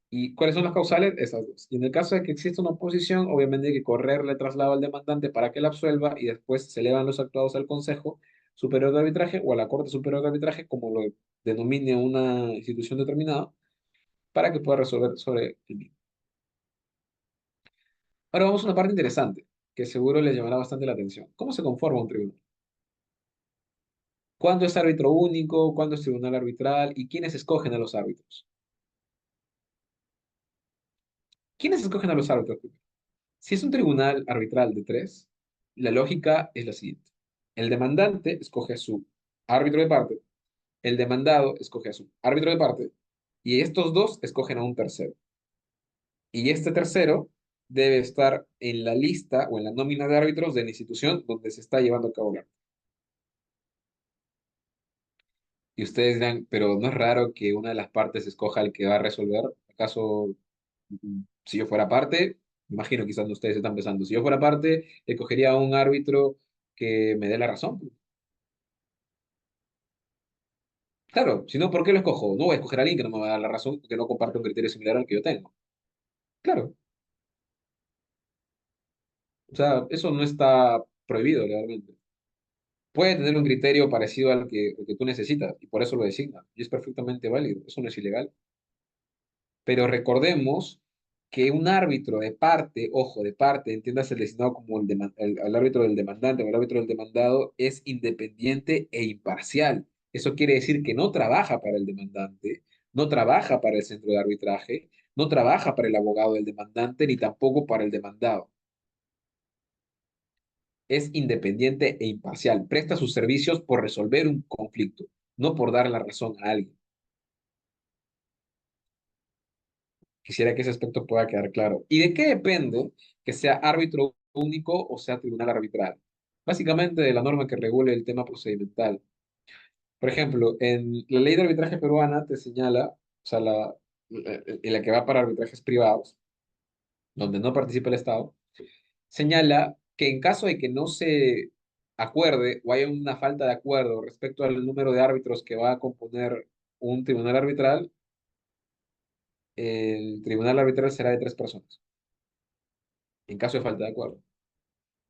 ¿Y cuáles son las causales? Esas dos. Y en el caso de que exista una oposición, obviamente hay que correrle traslado al demandante para que la absuelva y después se elevan los actuados al Consejo Superior de Arbitraje o a la Corte Superior de Arbitraje, como lo denomine una institución determinada, para que pueda resolver sobre el mismo. Ahora vamos a una parte interesante, que seguro les llamará bastante la atención. ¿Cómo se conforma un tribunal? ¿Cuándo es árbitro único? ¿Cuándo es tribunal arbitral? ¿Y quiénes escogen a los árbitros? ¿Quiénes escogen a los árbitros? Si es un tribunal arbitral de tres, la lógica es la siguiente. El demandante escoge a su árbitro de parte, el demandado escoge a su árbitro de parte, y estos dos escogen a un tercero. Y este tercero debe estar en la lista o en la nómina de árbitros de la institución donde se está llevando a cabo el árbitro. Y ustedes dirán, pero ¿no es raro que una de las partes escoja al que va a resolver? ¿Acaso, si yo fuera parte, me imagino quizás ustedes están pensando, si yo fuera parte, escogería a un árbitro que me dé la razón? Claro, si no, ¿por qué lo escojo? No voy a escoger a alguien que no me va a dar la razón, que no comparte un criterio similar al que yo tengo. Claro, o sea, eso no está prohibido legalmente. Puede tener un criterio parecido al que tú necesitas y por eso lo designa. Y es perfectamente válido, eso no es ilegal. Pero recordemos que un árbitro de parte, ojo, de parte, entiéndase el designado como el árbitro del demandante o el árbitro del demandado, es independiente e imparcial. Eso quiere decir que no trabaja para el demandante, no trabaja para el centro de arbitraje, no trabaja para el abogado del demandante, ni tampoco para el demandado. Es independiente e imparcial. Presta sus servicios por resolver un conflicto, no por dar la razón a alguien. Quisiera que ese aspecto pueda quedar claro. ¿Y de qué depende que sea árbitro único o sea tribunal arbitral? Básicamente de la norma que regule el tema procedimental. Por ejemplo, en la ley de arbitraje peruana te señala, o sea, en la que va para arbitrajes privados, donde no participa el Estado, señala que en caso de que no se acuerde o haya una falta de acuerdo respecto al número de árbitros que va a componer un tribunal arbitral, el tribunal arbitral será de tres personas, en caso de falta de acuerdo.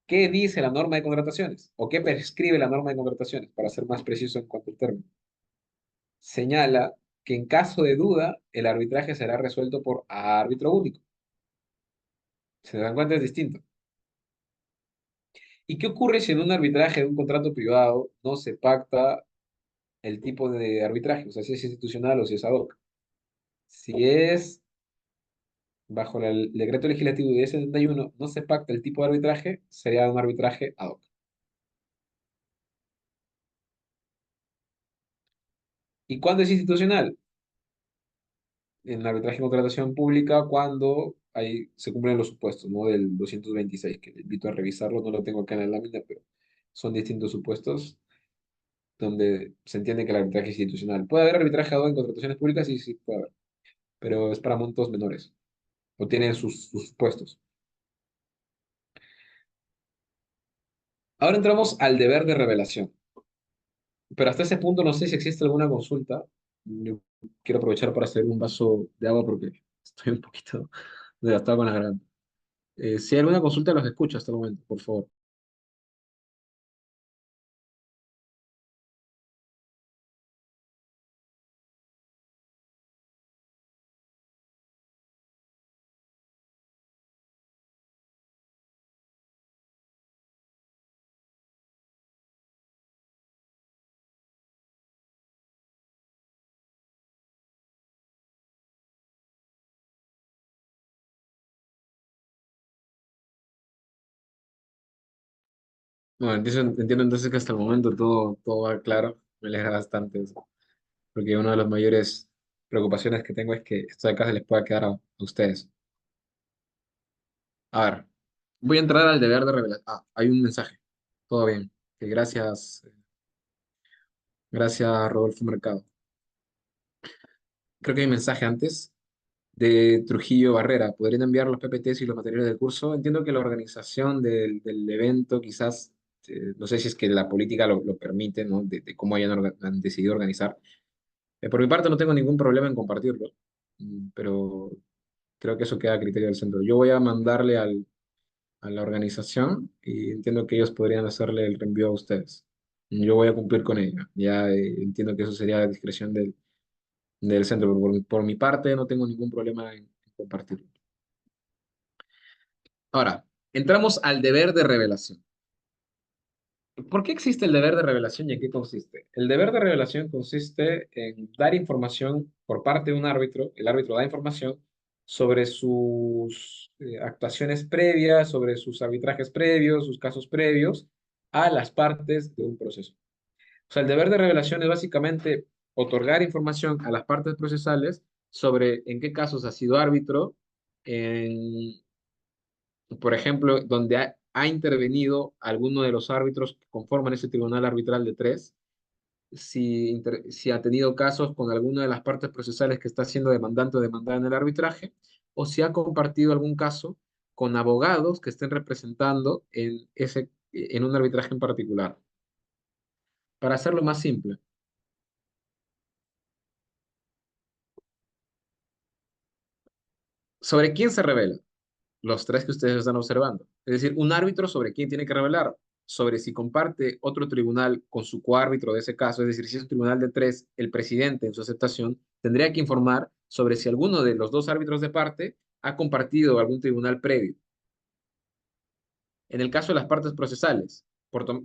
¿Qué dice la norma de contrataciones? ¿O qué prescribe la norma de contrataciones? Para ser más preciso en cuanto al término. Señala que en caso de duda, el arbitraje será resuelto por árbitro único. ¿Se dan cuenta? Es distinto. ¿Y qué ocurre si en un arbitraje de un contrato privado no se pacta el tipo de arbitraje? O sea, si es institucional o si es ad hoc. Si es bajo el decreto legislativo 1071, no se pacta el tipo de arbitraje, sería un arbitraje ad hoc. ¿Y cuándo es institucional? En arbitraje y contratación pública cuando se cumplen los supuestos, ¿no? Del 226, que le invito a revisarlo, no lo tengo acá en la lámina, pero son distintos supuestos donde se entiende que el arbitraje es institucional. ¿Puede haber arbitraje dado en contrataciones públicas? Sí, sí, puede haber, pero es para montos menores, o tienen sus supuestos. Ahora entramos al deber de revelación, pero hasta ese punto no sé si existe alguna consulta. Yo quiero aprovechar para hacer un vaso de agua porque estoy un poquito desgastado con la garganta. Si hay alguna consulta, los escucho hasta el momento, por favor. Bueno, entiendo entonces que hasta el momento todo va claro. Me alegra bastante eso. Porque una de las mayores preocupaciones que tengo es que esto de acá se les pueda quedar a ustedes. A ver, voy a entrar al deber de revelación. Ah, hay un mensaje. Todo bien. Gracias, gracias Rodolfo Mercado. Creo que hay un mensaje antes de Trujillo Barrera. ¿Podrían enviar los PPTs y los materiales del curso? Entiendo que la organización del evento quizás, no sé si es que la política lo permite, ¿no? De cómo han decidido organizar. Por mi parte no tengo ningún problema en compartirlo, pero creo que eso queda a criterio del centro. Yo voy a mandarle a la organización y entiendo que ellos podrían hacerle el reenvío a ustedes. Yo voy a cumplir con ello. Ya entiendo que eso sería a discreción del centro, pero por mi parte no tengo ningún problema en compartirlo. Ahora, entramos al deber de revelación. ¿Por qué existe el deber de revelación y en qué consiste? El deber de revelación consiste en dar información por parte de un árbitro. El árbitro da información sobre sus actuaciones previas, sobre sus arbitrajes previos, sus casos previos a las partes de un proceso. O sea, el deber de revelación es básicamente otorgar información a las partes procesales sobre en qué casos ha sido árbitro, en por ejemplo, donde ha intervenido alguno de los árbitros que conforman ese tribunal arbitral de tres, si ha tenido casos con alguna de las partes procesales que está siendo demandante o demandada en el arbitraje, o si ha compartido algún caso con abogados que estén representando en un arbitraje en particular. Para hacerlo más simple, ¿sobre quién se revela? Los tres que ustedes están observando. Es decir, un árbitro sobre quién tiene que revelar, sobre si comparte otro tribunal con su coárbitro de ese caso, es decir, si es un tribunal de tres, el presidente en su aceptación tendría que informar sobre si alguno de los dos árbitros de parte ha compartido algún tribunal previo. En el caso de las partes procesales,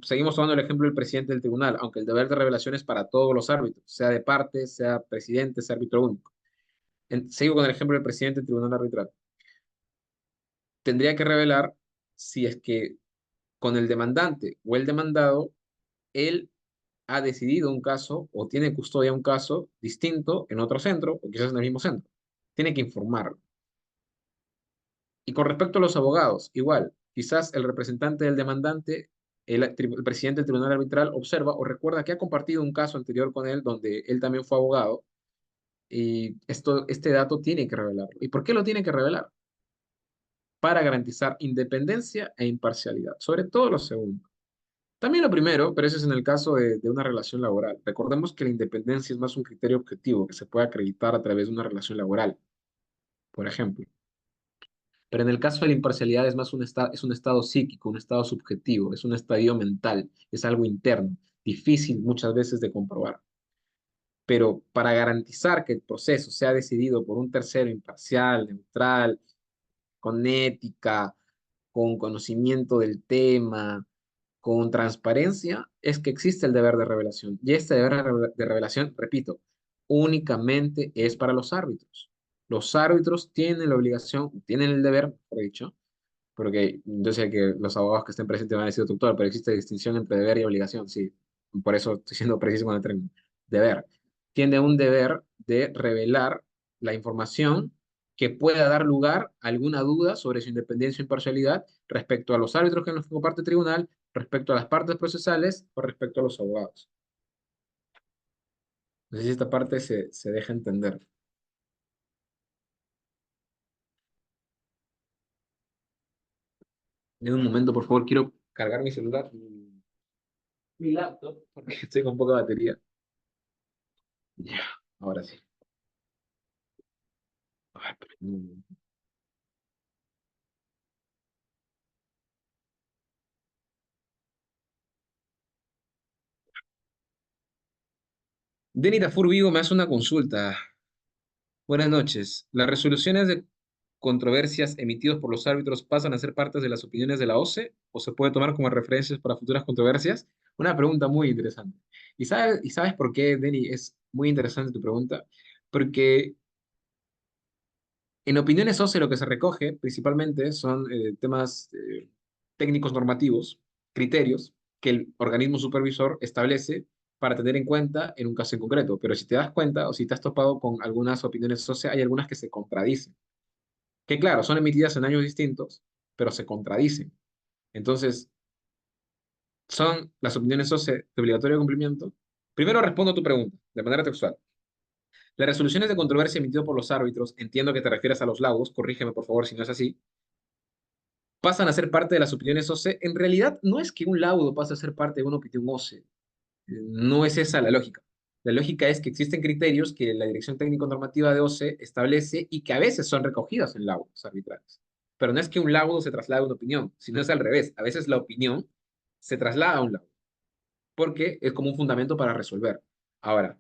seguimos tomando el ejemplo del presidente del tribunal, aunque el deber de revelación es para todos los árbitros, sea de parte, sea presidente, sea árbitro único. Sigo con el ejemplo del presidente del tribunal arbitral. Tendría que revelar si es que con el demandante o el demandado, él ha decidido un caso o tiene custodia un caso distinto en otro centro o quizás en el mismo centro. Tiene que informarlo. Y con respecto a los abogados, igual, quizás el representante del demandante, el presidente del tribunal arbitral observa o recuerda que ha compartido un caso anterior con él donde él también fue abogado y este dato tiene que revelarlo. ¿Y por qué lo tiene que revelar? Para garantizar independencia e imparcialidad, sobre todo lo segundo. También lo primero, pero eso es en el caso de una relación laboral. Recordemos que la independencia es más un criterio objetivo que se puede acreditar a través de una relación laboral, por ejemplo. Pero en el caso de la imparcialidad es más es un estado psíquico, un estado subjetivo, es un estadio mental, es algo interno, difícil muchas veces de comprobar. Pero para garantizar que el proceso sea decidido por un tercero imparcial, neutral, con ética, con conocimiento del tema, con transparencia, es que existe el deber de revelación. Y este deber de revelación, repito, únicamente es para los árbitros. Los árbitros tienen la obligación, tienen el deber, por dicho, porque yo sé que los abogados que estén presentes van a decir, doctor, pero existe distinción entre deber y obligación, sí, por eso estoy siendo preciso con el término. Deber. Tiene un deber de revelar la información que pueda dar lugar a alguna duda sobre su independencia o imparcialidad respecto a los árbitros que nos comparte el tribunal, respecto a las partes procesales o respecto a los abogados. No sé si esta parte se deja entender. En un momento, por favor, quiero cargar mi celular, mi laptop, porque estoy con poca batería. Ya, ahora sí. Ay, Denny Tafur Vigo me hace una consulta. Buenas noches. ¿Las resoluciones de controversias emitidas por los árbitros pasan a ser partes de las opiniones de la OCE o se puede tomar como referencias para futuras controversias? Una pregunta muy interesante. ¿Y sabes por qué, Denny? Es muy interesante tu pregunta. Porque en opiniones OCE lo que se recoge principalmente son temas técnicos normativos, criterios. que el organismo supervisor establece para tener en cuenta en un caso en concreto. Pero si te das cuenta o si te has topado con algunas opiniones sociales, hay algunas que se contradicen. Que claro, son emitidas en años distintos, pero se contradicen. Entonces, ¿son las opiniones socie de obligatorio cumplimiento? Primero respondo a tu pregunta, de manera textual. Las resoluciones de controversia emitidas por los árbitros, entiendo que te refieres a los laudos, corrígeme por favor si no es así, pasan a ser parte de las opiniones OCE. En realidad, no es que un laudo pase a ser parte de una opinión OCE. No es esa la lógica. La lógica es que existen criterios que la Dirección Técnico-Normativa de OCE establece y que a veces son recogidos en laudos arbitrales. Pero no es que un laudo se traslade a una opinión, sino es al revés. A veces la opinión se traslada a un laudo, porque es como un fundamento para resolver. Ahora,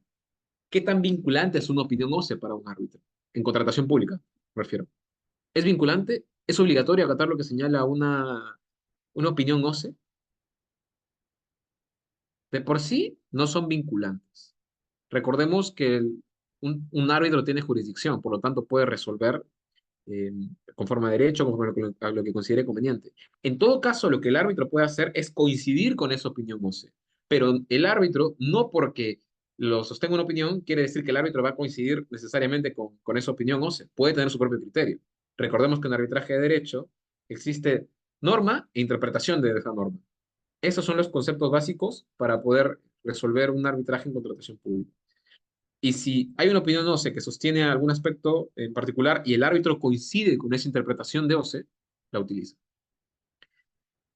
¿qué tan vinculante es una opinión OCE para un árbitro? En contratación pública, me refiero. ¿Es vinculante? ¿Es obligatorio acatar lo que señala una opinión OCE? De por sí no son vinculantes. Recordemos que un árbitro tiene jurisdicción, por lo tanto puede resolver eh, conforme a derecho, conforme a lo que considere conveniente. En todo caso, lo que el árbitro puede hacer es coincidir con esa opinión OCE. Pero el árbitro, no porque lo sostenga una opinión, quiere decir que el árbitro va a coincidir necesariamente con esa opinión OCE. Puede tener su propio criterio. Recordemos que en arbitraje de derecho existe norma e interpretación de esa norma. Esos son los conceptos básicos para poder resolver un arbitraje en contratación pública. Y si hay una opinión OCE que sostiene algún aspecto en particular y el árbitro coincide con esa interpretación de OCE, la utiliza.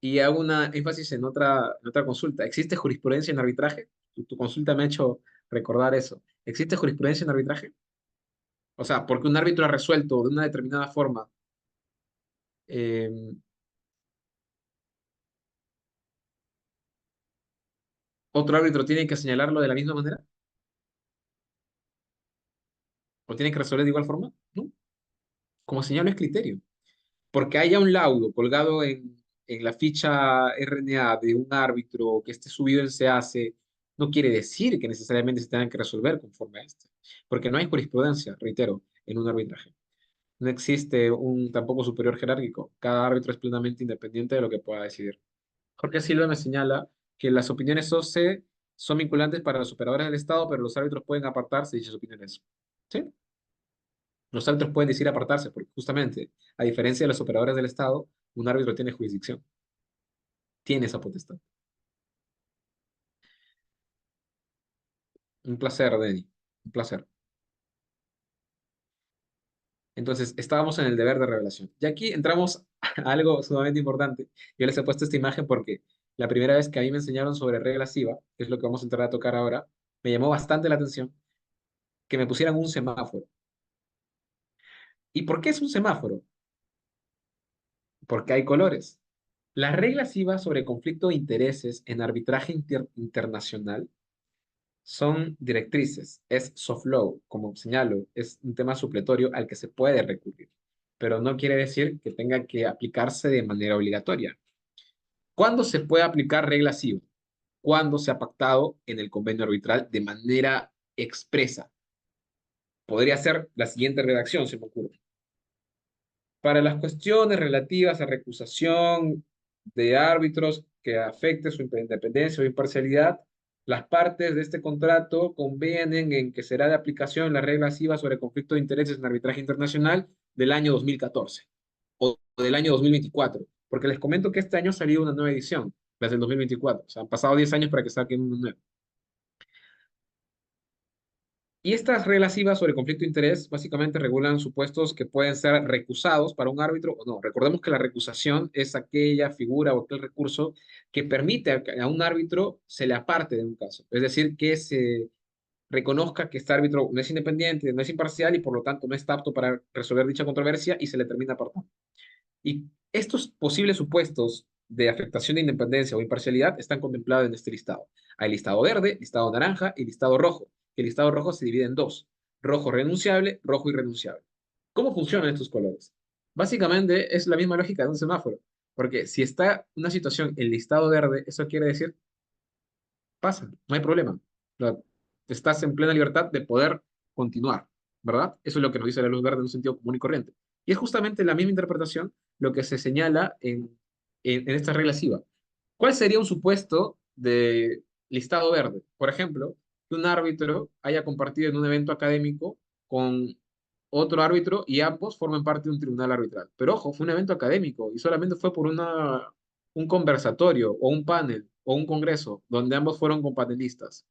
Y hago una énfasis en otra consulta. ¿Existe jurisprudencia en arbitraje? Tu consulta me ha hecho recordar eso. ¿Existe jurisprudencia en arbitraje? O sea, porque un árbitro ha resuelto de una determinada forma, eh, otro árbitro tiene que señalarlo de la misma manera o tiene que resolver de igual forma, ¿no? Como señalo es criterio. Porque haya un laudo colgado en la ficha RNA de un árbitro que esté subido en SEACE, no quiere decir que necesariamente se tengan que resolver conforme a este. Porque no hay jurisprudencia, reitero, en un arbitraje. No existe un tampoco superior jerárquico. Cada árbitro es plenamente independiente de lo que pueda decidir. Jorge Silva me señala que las opiniones OCE son vinculantes para los operadores del Estado, pero los árbitros pueden apartarse de dichas opiniones. ¿Sí? Los árbitros pueden decir apartarse, porque justamente, a diferencia de los operadores del Estado, un árbitro tiene jurisdicción, tiene esa potestad. Un placer, Denny, un placer. Entonces, estábamos en el deber de revelación. Y aquí entramos a algo sumamente importante. Yo les he puesto esta imagen porque la primera vez que a mí me enseñaron sobre regla SIVA, que es lo que vamos a entrar a tocar ahora, me llamó bastante la atención que me pusieran un semáforo. ¿Y por qué es un semáforo? Porque hay colores. Las reglas SIVA sobre conflicto de intereses en arbitraje internacional son directrices, es soft law, como señalo, es un tema supletorio al que se puede recurrir, pero no quiere decir que tenga que aplicarse de manera obligatoria. ¿Cuándo se puede aplicar regla SIVA? Cuando se ha pactado en el convenio arbitral de manera expresa. Podría ser la siguiente redacción, se me ocurre. Para las cuestiones relativas a recusación de árbitros que afecte su independencia o imparcialidad, las partes de este contrato convienen en que será de aplicación la regla SIVA sobre conflicto de intereses en arbitraje internacional del año 2014 o del año 2024, porque les comento que este año ha salido una nueva edición, las del 2024, o sea, han pasado 10 años para que saquen una nueva. Y estas reglas IVA sobre conflicto de interés básicamente regulan supuestos que pueden ser recusados para un árbitro o no. Recordemos que la recusación es aquella figura o aquel recurso que permite a un árbitro se le aparte de un caso. Es decir, que se reconozca que este árbitro no es independiente, no es imparcial y por lo tanto no está apto para resolver dicha controversia y se le termina apartando. Y estos posibles supuestos de afectación de independencia o imparcialidad están contemplados en este listado. Hay listado verde, listado naranja y listado rojo. El listado rojo se divide en dos: rojo renunciable, rojo irrenunciable. ¿Cómo funcionan estos colores? Básicamente es la misma lógica de un semáforo, porque si está una situación en listado verde, eso quiere decir pasa, no hay problema. Estás en plena libertad de poder continuar, ¿verdad? Eso es lo que nos dice la luz verde en un sentido común y corriente. Y es justamente la misma interpretación lo que se señala en esta regla SIVA. ¿Cuál sería un supuesto de listado verde. Por ejemplo, que un árbitro haya compartido en un evento académico con otro árbitro y ambos formen parte de un tribunal arbitral. Pero ojo, fue un evento académico y solamente fue por un conversatorio o un panel o un congreso donde ambos fueron companelistas.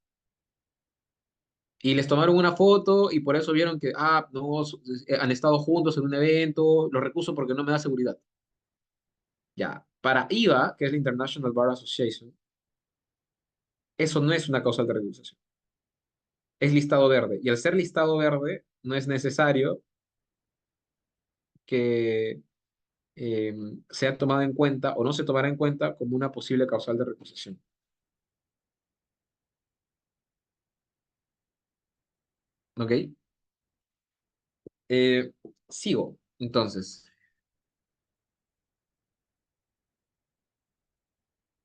Y les tomaron una foto y por eso vieron que, no, han estado juntos en un evento, lo recuso porque no me da seguridad. Ya, para IVA, que es la International Bar Association, eso no es una causal de recusación, es listado verde. Y al ser listado verde, no es necesario que eh, sea tomada en cuenta o no se tomará en cuenta como una posible causal de recusación. ¿Ok? Eh, Sigo. Entonces,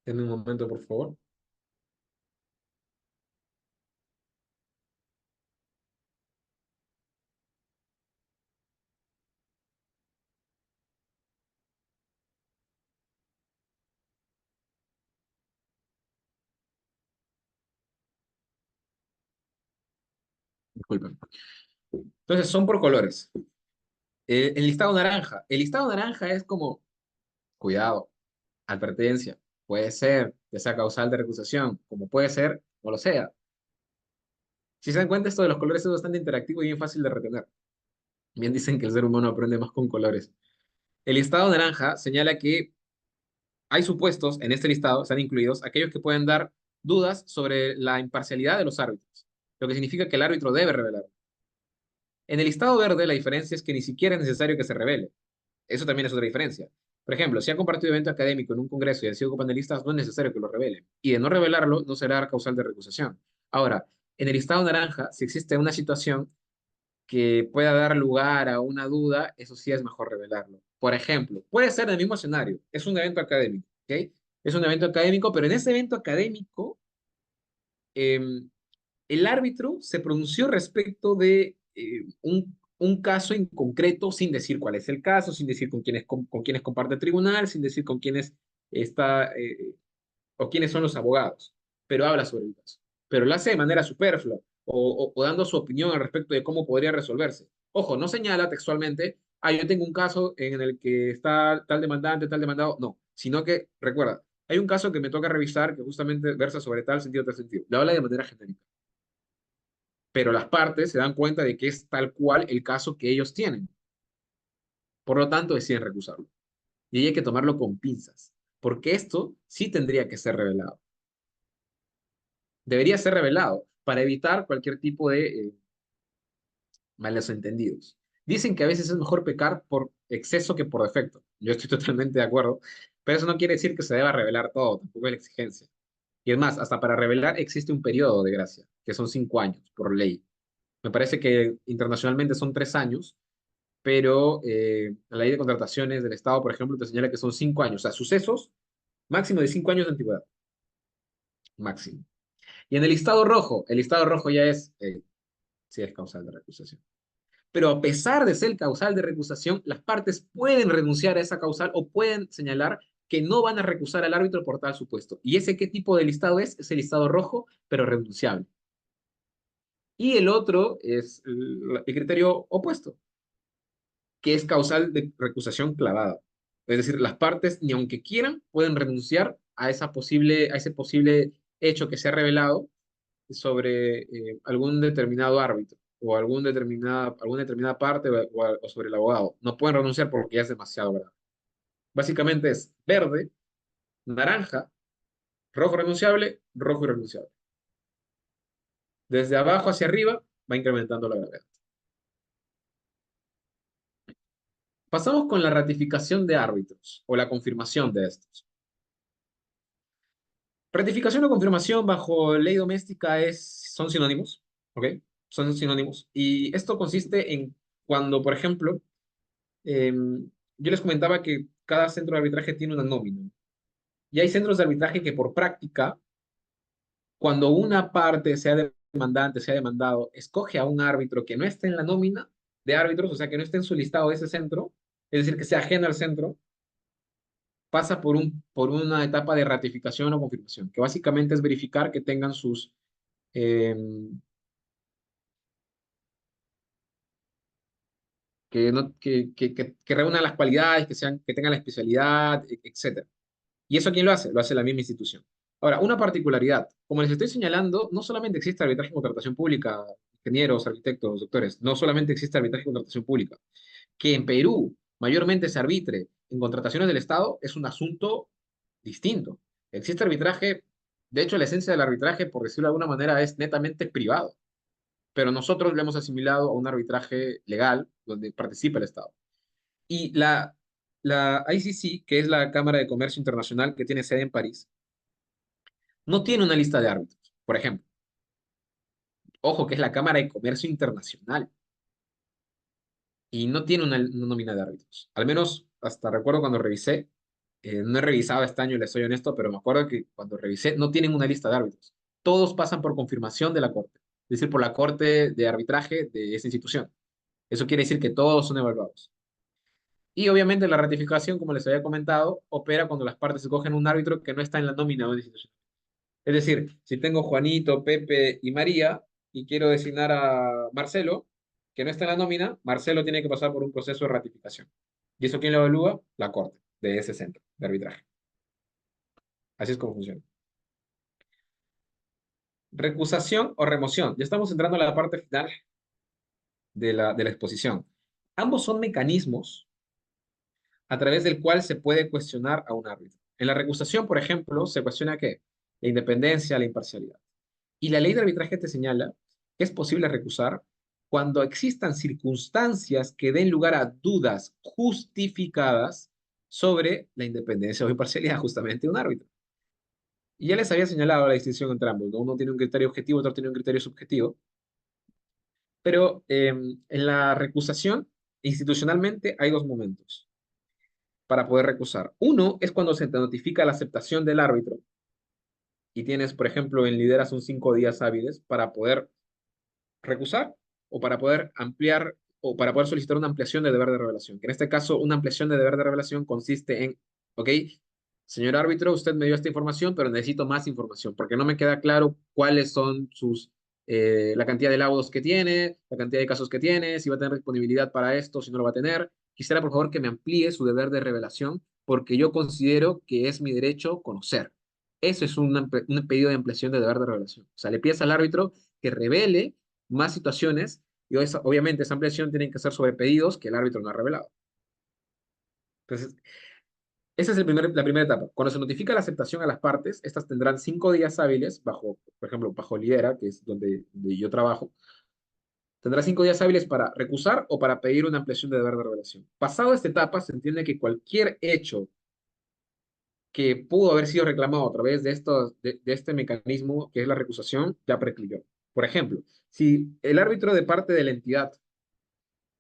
denme un momento, por favor. Disculpen. Entonces, son por colores. El listado naranja. El listado naranja es como, cuidado, advertencia. Puede ser que sea causal de recusación, como puede ser, no lo sea. Si se dan cuenta, esto de los colores es bastante interactivo y bien fácil de retener. Bien dicen que el ser humano aprende más con colores. El listado naranja señala que hay supuestos en este listado, están incluidos aquellos que pueden dar dudas sobre la imparcialidad de los árbitros, lo que significa que el árbitro debe revelar. En el listado verde, la diferencia es que ni siquiera es necesario que se revele. Eso también es otra diferencia. Por ejemplo, si han compartido evento académico en un congreso y han sido copanelistas, no es necesario que lo revelen. Y de no revelarlo, no será causal de recusación. Ahora, en el listado naranja, si existe una situación que pueda dar lugar a una duda, eso sí es mejor revelarlo. Por ejemplo, puede ser el mismo escenario, es un evento académico, ¿ok? Es un evento académico, pero en ese evento académico, eh, el árbitro se pronunció respecto de un caso en concreto, sin decir cuál es el caso, sin decir con quiénes comparte el tribunal, sin decir con quiénes está, o quiénes son los abogados, pero habla sobre el caso. Pero lo hace de manera superflua o dando su opinión al respecto de cómo podría resolverse. Ojo, no señala textualmente, yo tengo un caso en el que está tal demandante, tal demandado, no, sino que, recuerda, hay un caso que me toca revisar que justamente versa sobre tal sentido, tal sentido. Lo habla de manera genérica, pero las partes se dan cuenta de que es tal cual el caso que ellos tienen. Por lo tanto, deciden recusarlo. Y ahí hay que tomarlo con pinzas, porque esto sí tendría que ser revelado. Debería ser revelado para evitar cualquier tipo de malos entendidos. Dicen que a veces es mejor pecar por exceso que por defecto. Yo estoy totalmente de acuerdo, pero eso no quiere decir que se deba revelar todo, tampoco es la exigencia. Y es más, hasta para revelar existe un periodo de gracia, que son 5 años por ley. Me parece que internacionalmente son 3 años, pero la ley de contrataciones del Estado, por ejemplo, te señala que son 5 años. O sea, sucesos máximo de 5 años de antigüedad, máximo. Y en el listado rojo ya es, sí es causal de recusación. Pero a pesar de ser causal de recusación, las partes pueden renunciar a esa causal o pueden señalar que no van a recusar al árbitro por tal supuesto. ¿Y ese qué tipo de listado es? Es el listado rojo, pero renunciable. Y el otro es el criterio opuesto, que es causal de recusación clavada. Es decir, las partes, ni aunque quieran, pueden renunciar a ese posible hecho que se ha revelado sobre algún determinado árbitro o alguna determinada parte o sobre el abogado. No pueden renunciar porque ya es demasiado grave. Básicamente es verde, naranja, rojo renunciable, rojo irrenunciable. Desde abajo hacia arriba va incrementando la gravedad. Pasamos con la ratificación de árbitros o la confirmación de estos. Ratificación o confirmación bajo ley doméstica son sinónimos, ¿ok? Son sinónimos. Y esto consiste en cuando, por ejemplo, yo les comentaba que cada centro de arbitraje tiene una nómina. Y hay centros de arbitraje que por práctica, cuando una parte, sea demandante, sea demandado, escoge a un árbitro que no esté en la nómina de árbitros, o sea, que no esté en su listado de ese centro, es decir, que sea ajeno al centro, pasa por una etapa de ratificación o confirmación, que básicamente es verificar que tengan eh, que, no, que reúnan las cualidades, que tengan la especialidad, etcétera. ¿Y eso quién lo hace? Lo hace la misma institución. Ahora, una particularidad, como les estoy señalando, no solamente existe arbitraje en contratación pública, ingenieros, arquitectos, doctores, no solamente existe arbitraje en contratación pública. Que en Perú mayormente se arbitre en contrataciones del Estado es un asunto distinto. Existe arbitraje, de hecho la esencia del arbitraje, por decirlo de alguna manera, es netamente privado, pero nosotros lo hemos asimilado a un arbitraje legal donde participa el Estado. Y la ICC, que es la Cámara de Comercio Internacional que tiene sede en París, no tiene una lista de árbitros, por ejemplo. Ojo, que es la Cámara de Comercio Internacional y no tiene una nómina de árbitros. Al menos hasta recuerdo cuando revisé, no he revisado este año, les soy honesto, pero me acuerdo que cuando revisé no tienen una lista de árbitros. Todos pasan por confirmación de la Corte, es decir, por la Corte de Arbitraje de esa institución. Eso quiere decir que todos son evaluados. Y obviamente la ratificación, como les había comentado, opera cuando las partes escogen un árbitro que no está en la nómina de una institución. Es decir, si tengo Juanito, Pepe y María y quiero designar a Marcelo, que no está en la nómina, Marcelo tiene que pasar por un proceso de ratificación. ¿Y eso quién lo evalúa? La Corte de ese centro de arbitraje. Así es como funciona. Recusación o remoción. Ya estamos entrando a la parte final de la exposición. Ambos son mecanismos a través del cual se puede cuestionar a un árbitro. En la recusación, por ejemplo, se cuestiona qué? La independencia, la imparcialidad. Y la ley de arbitraje te señala que es posible recusar cuando existan circunstancias que den lugar a dudas justificadas sobre la independencia o imparcialidad justamente de un árbitro. Y ya les había señalado la distinción entre ambos, ¿no? Uno tiene un criterio objetivo, otro tiene un criterio subjetivo, pero en la recusación, institucionalmente, hay dos momentos para poder recusar. Uno es cuando se te notifica la aceptación del árbitro y tienes, por ejemplo, en Lideras un 5 días hábiles para poder recusar o para poder ampliar o para poder solicitar una ampliación de deber de revelación. Que en este caso, una ampliación de deber de revelación consiste en, ok, señor árbitro, usted me dio esta información, pero necesito más información porque no me queda claro cuáles son la cantidad de laudos que tiene, la cantidad de casos que tiene, si va a tener disponibilidad para esto, si no lo va a tener. Quisiera, por favor, que me amplíe su deber de revelación porque yo considero que es mi derecho conocer. Eso es un pedido de ampliación de deber de revelación. O sea, le pides al árbitro que revele más situaciones y obviamente esa ampliación tiene que ser sobre pedidos que el árbitro no ha revelado. Entonces, esa es la primera etapa. Cuando se notifica la aceptación a las partes, estas tendrán 5 días hábiles bajo, por ejemplo, bajo Lidera, que es donde yo trabajo, tendrá 5 días hábiles para recusar o para pedir una ampliación de deber de revelación. Pasado esta etapa, se entiende que cualquier hecho que pudo haber sido reclamado a través de este mecanismo que es la recusación, ya prescribió. Por ejemplo, si el árbitro de parte de la entidad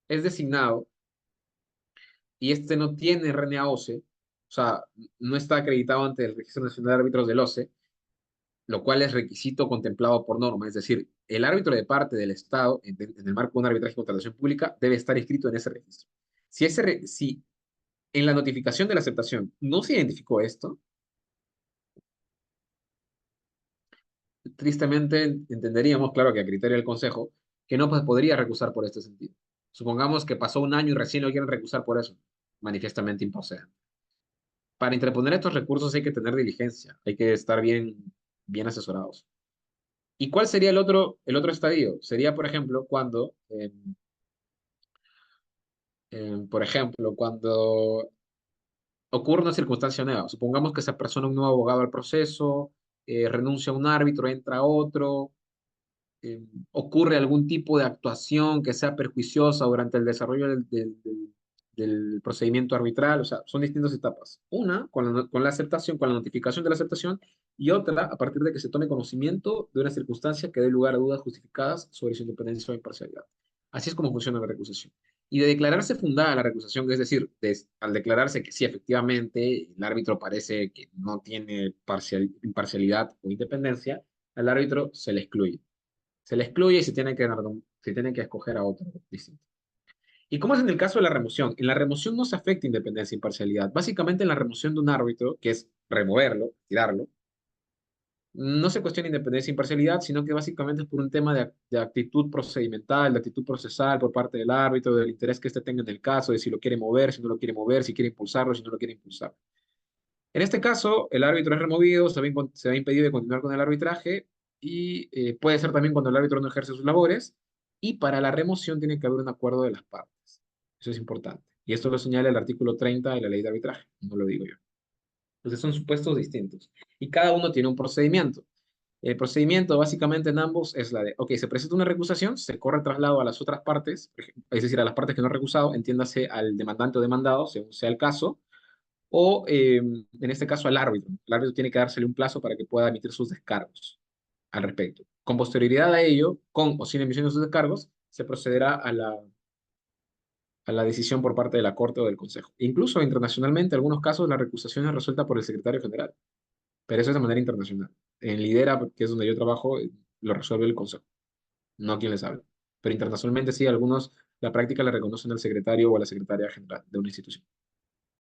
es designado y este no tiene RNA OCE, o sea, no está acreditado ante el Registro Nacional de Árbitros del OCE, lo cual es requisito contemplado por norma, es decir, el árbitro de parte del Estado, en el marco de un arbitraje de contratación pública, debe estar inscrito en ese registro. Si en la notificación de la aceptación no se identificó esto, tristemente entenderíamos, claro que a criterio del Consejo, que no pues, podría recusar por este sentido. Supongamos que pasó un año y recién lo quieren recusar por eso, manifiestamente improcedente. Para interponer estos recursos hay que tener diligencia, hay que estar bien asesorados. ¿Y cuál sería el otro estadio? Sería, por ejemplo, cuando ocurre una circunstancia nueva. Supongamos que se apersona un nuevo abogado al proceso, renuncia a un árbitro, entra otro, eh, ocurre algún tipo de actuación que sea perjuiciosa durante el desarrollo del procedimiento arbitral, o sea, son distintas etapas. Una, con la aceptación, con la notificación de la aceptación, y otra, a partir de que se tome conocimiento de una circunstancia que dé lugar a dudas justificadas sobre su independencia o imparcialidad. Así es como funciona la recusación. Y de declararse fundada la recusación, es decir, al declararse que sí, efectivamente, el árbitro parece que no tiene imparcialidad o independencia, al árbitro se le excluye y se tiene que escoger a otro distinto. ¿Y cómo es en el caso de la remoción? En la remoción no se afecta independencia e imparcialidad. Básicamente en la remoción de un árbitro, que es removerlo, tirarlo, no se cuestiona independencia e imparcialidad, sino que básicamente es por un tema de actitud procedimental, de actitud procesal por parte del árbitro, del interés que éste tenga en el caso, de si lo quiere mover, si no lo quiere mover, si quiere impulsarlo, si no lo quiere impulsar. En este caso, el árbitro es removido, se va impedido de continuar con el arbitraje y puede ser también cuando el árbitro no ejerce sus labores. Y para la remoción tiene que haber un acuerdo de las partes. Eso es importante. Y esto lo señala el artículo 30 de la ley de arbitraje, no lo digo yo. Entonces son supuestos distintos. Y cada uno tiene un procedimiento. El procedimiento básicamente en ambos es la de, ok, se presenta una recusación, se corre traslado a las otras partes, es decir, a las partes que no han recusado, entiéndase al demandante o demandado, según sea el caso, o en este caso al árbitro. El árbitro tiene que dársele un plazo para que pueda emitir sus descargos al respecto. Con posterioridad a ello, con o sin emisión de sus descargos, se procederá a la decisión por parte de la Corte o del Consejo. Incluso internacionalmente, en algunos casos, la recusación es resuelta por el secretario general, pero eso es de manera internacional. En Lidera, que es donde yo trabajo, lo resuelve el Consejo, no quien les habla. Pero internacionalmente sí, algunos la práctica la reconocen al secretario o a la secretaria general de una institución.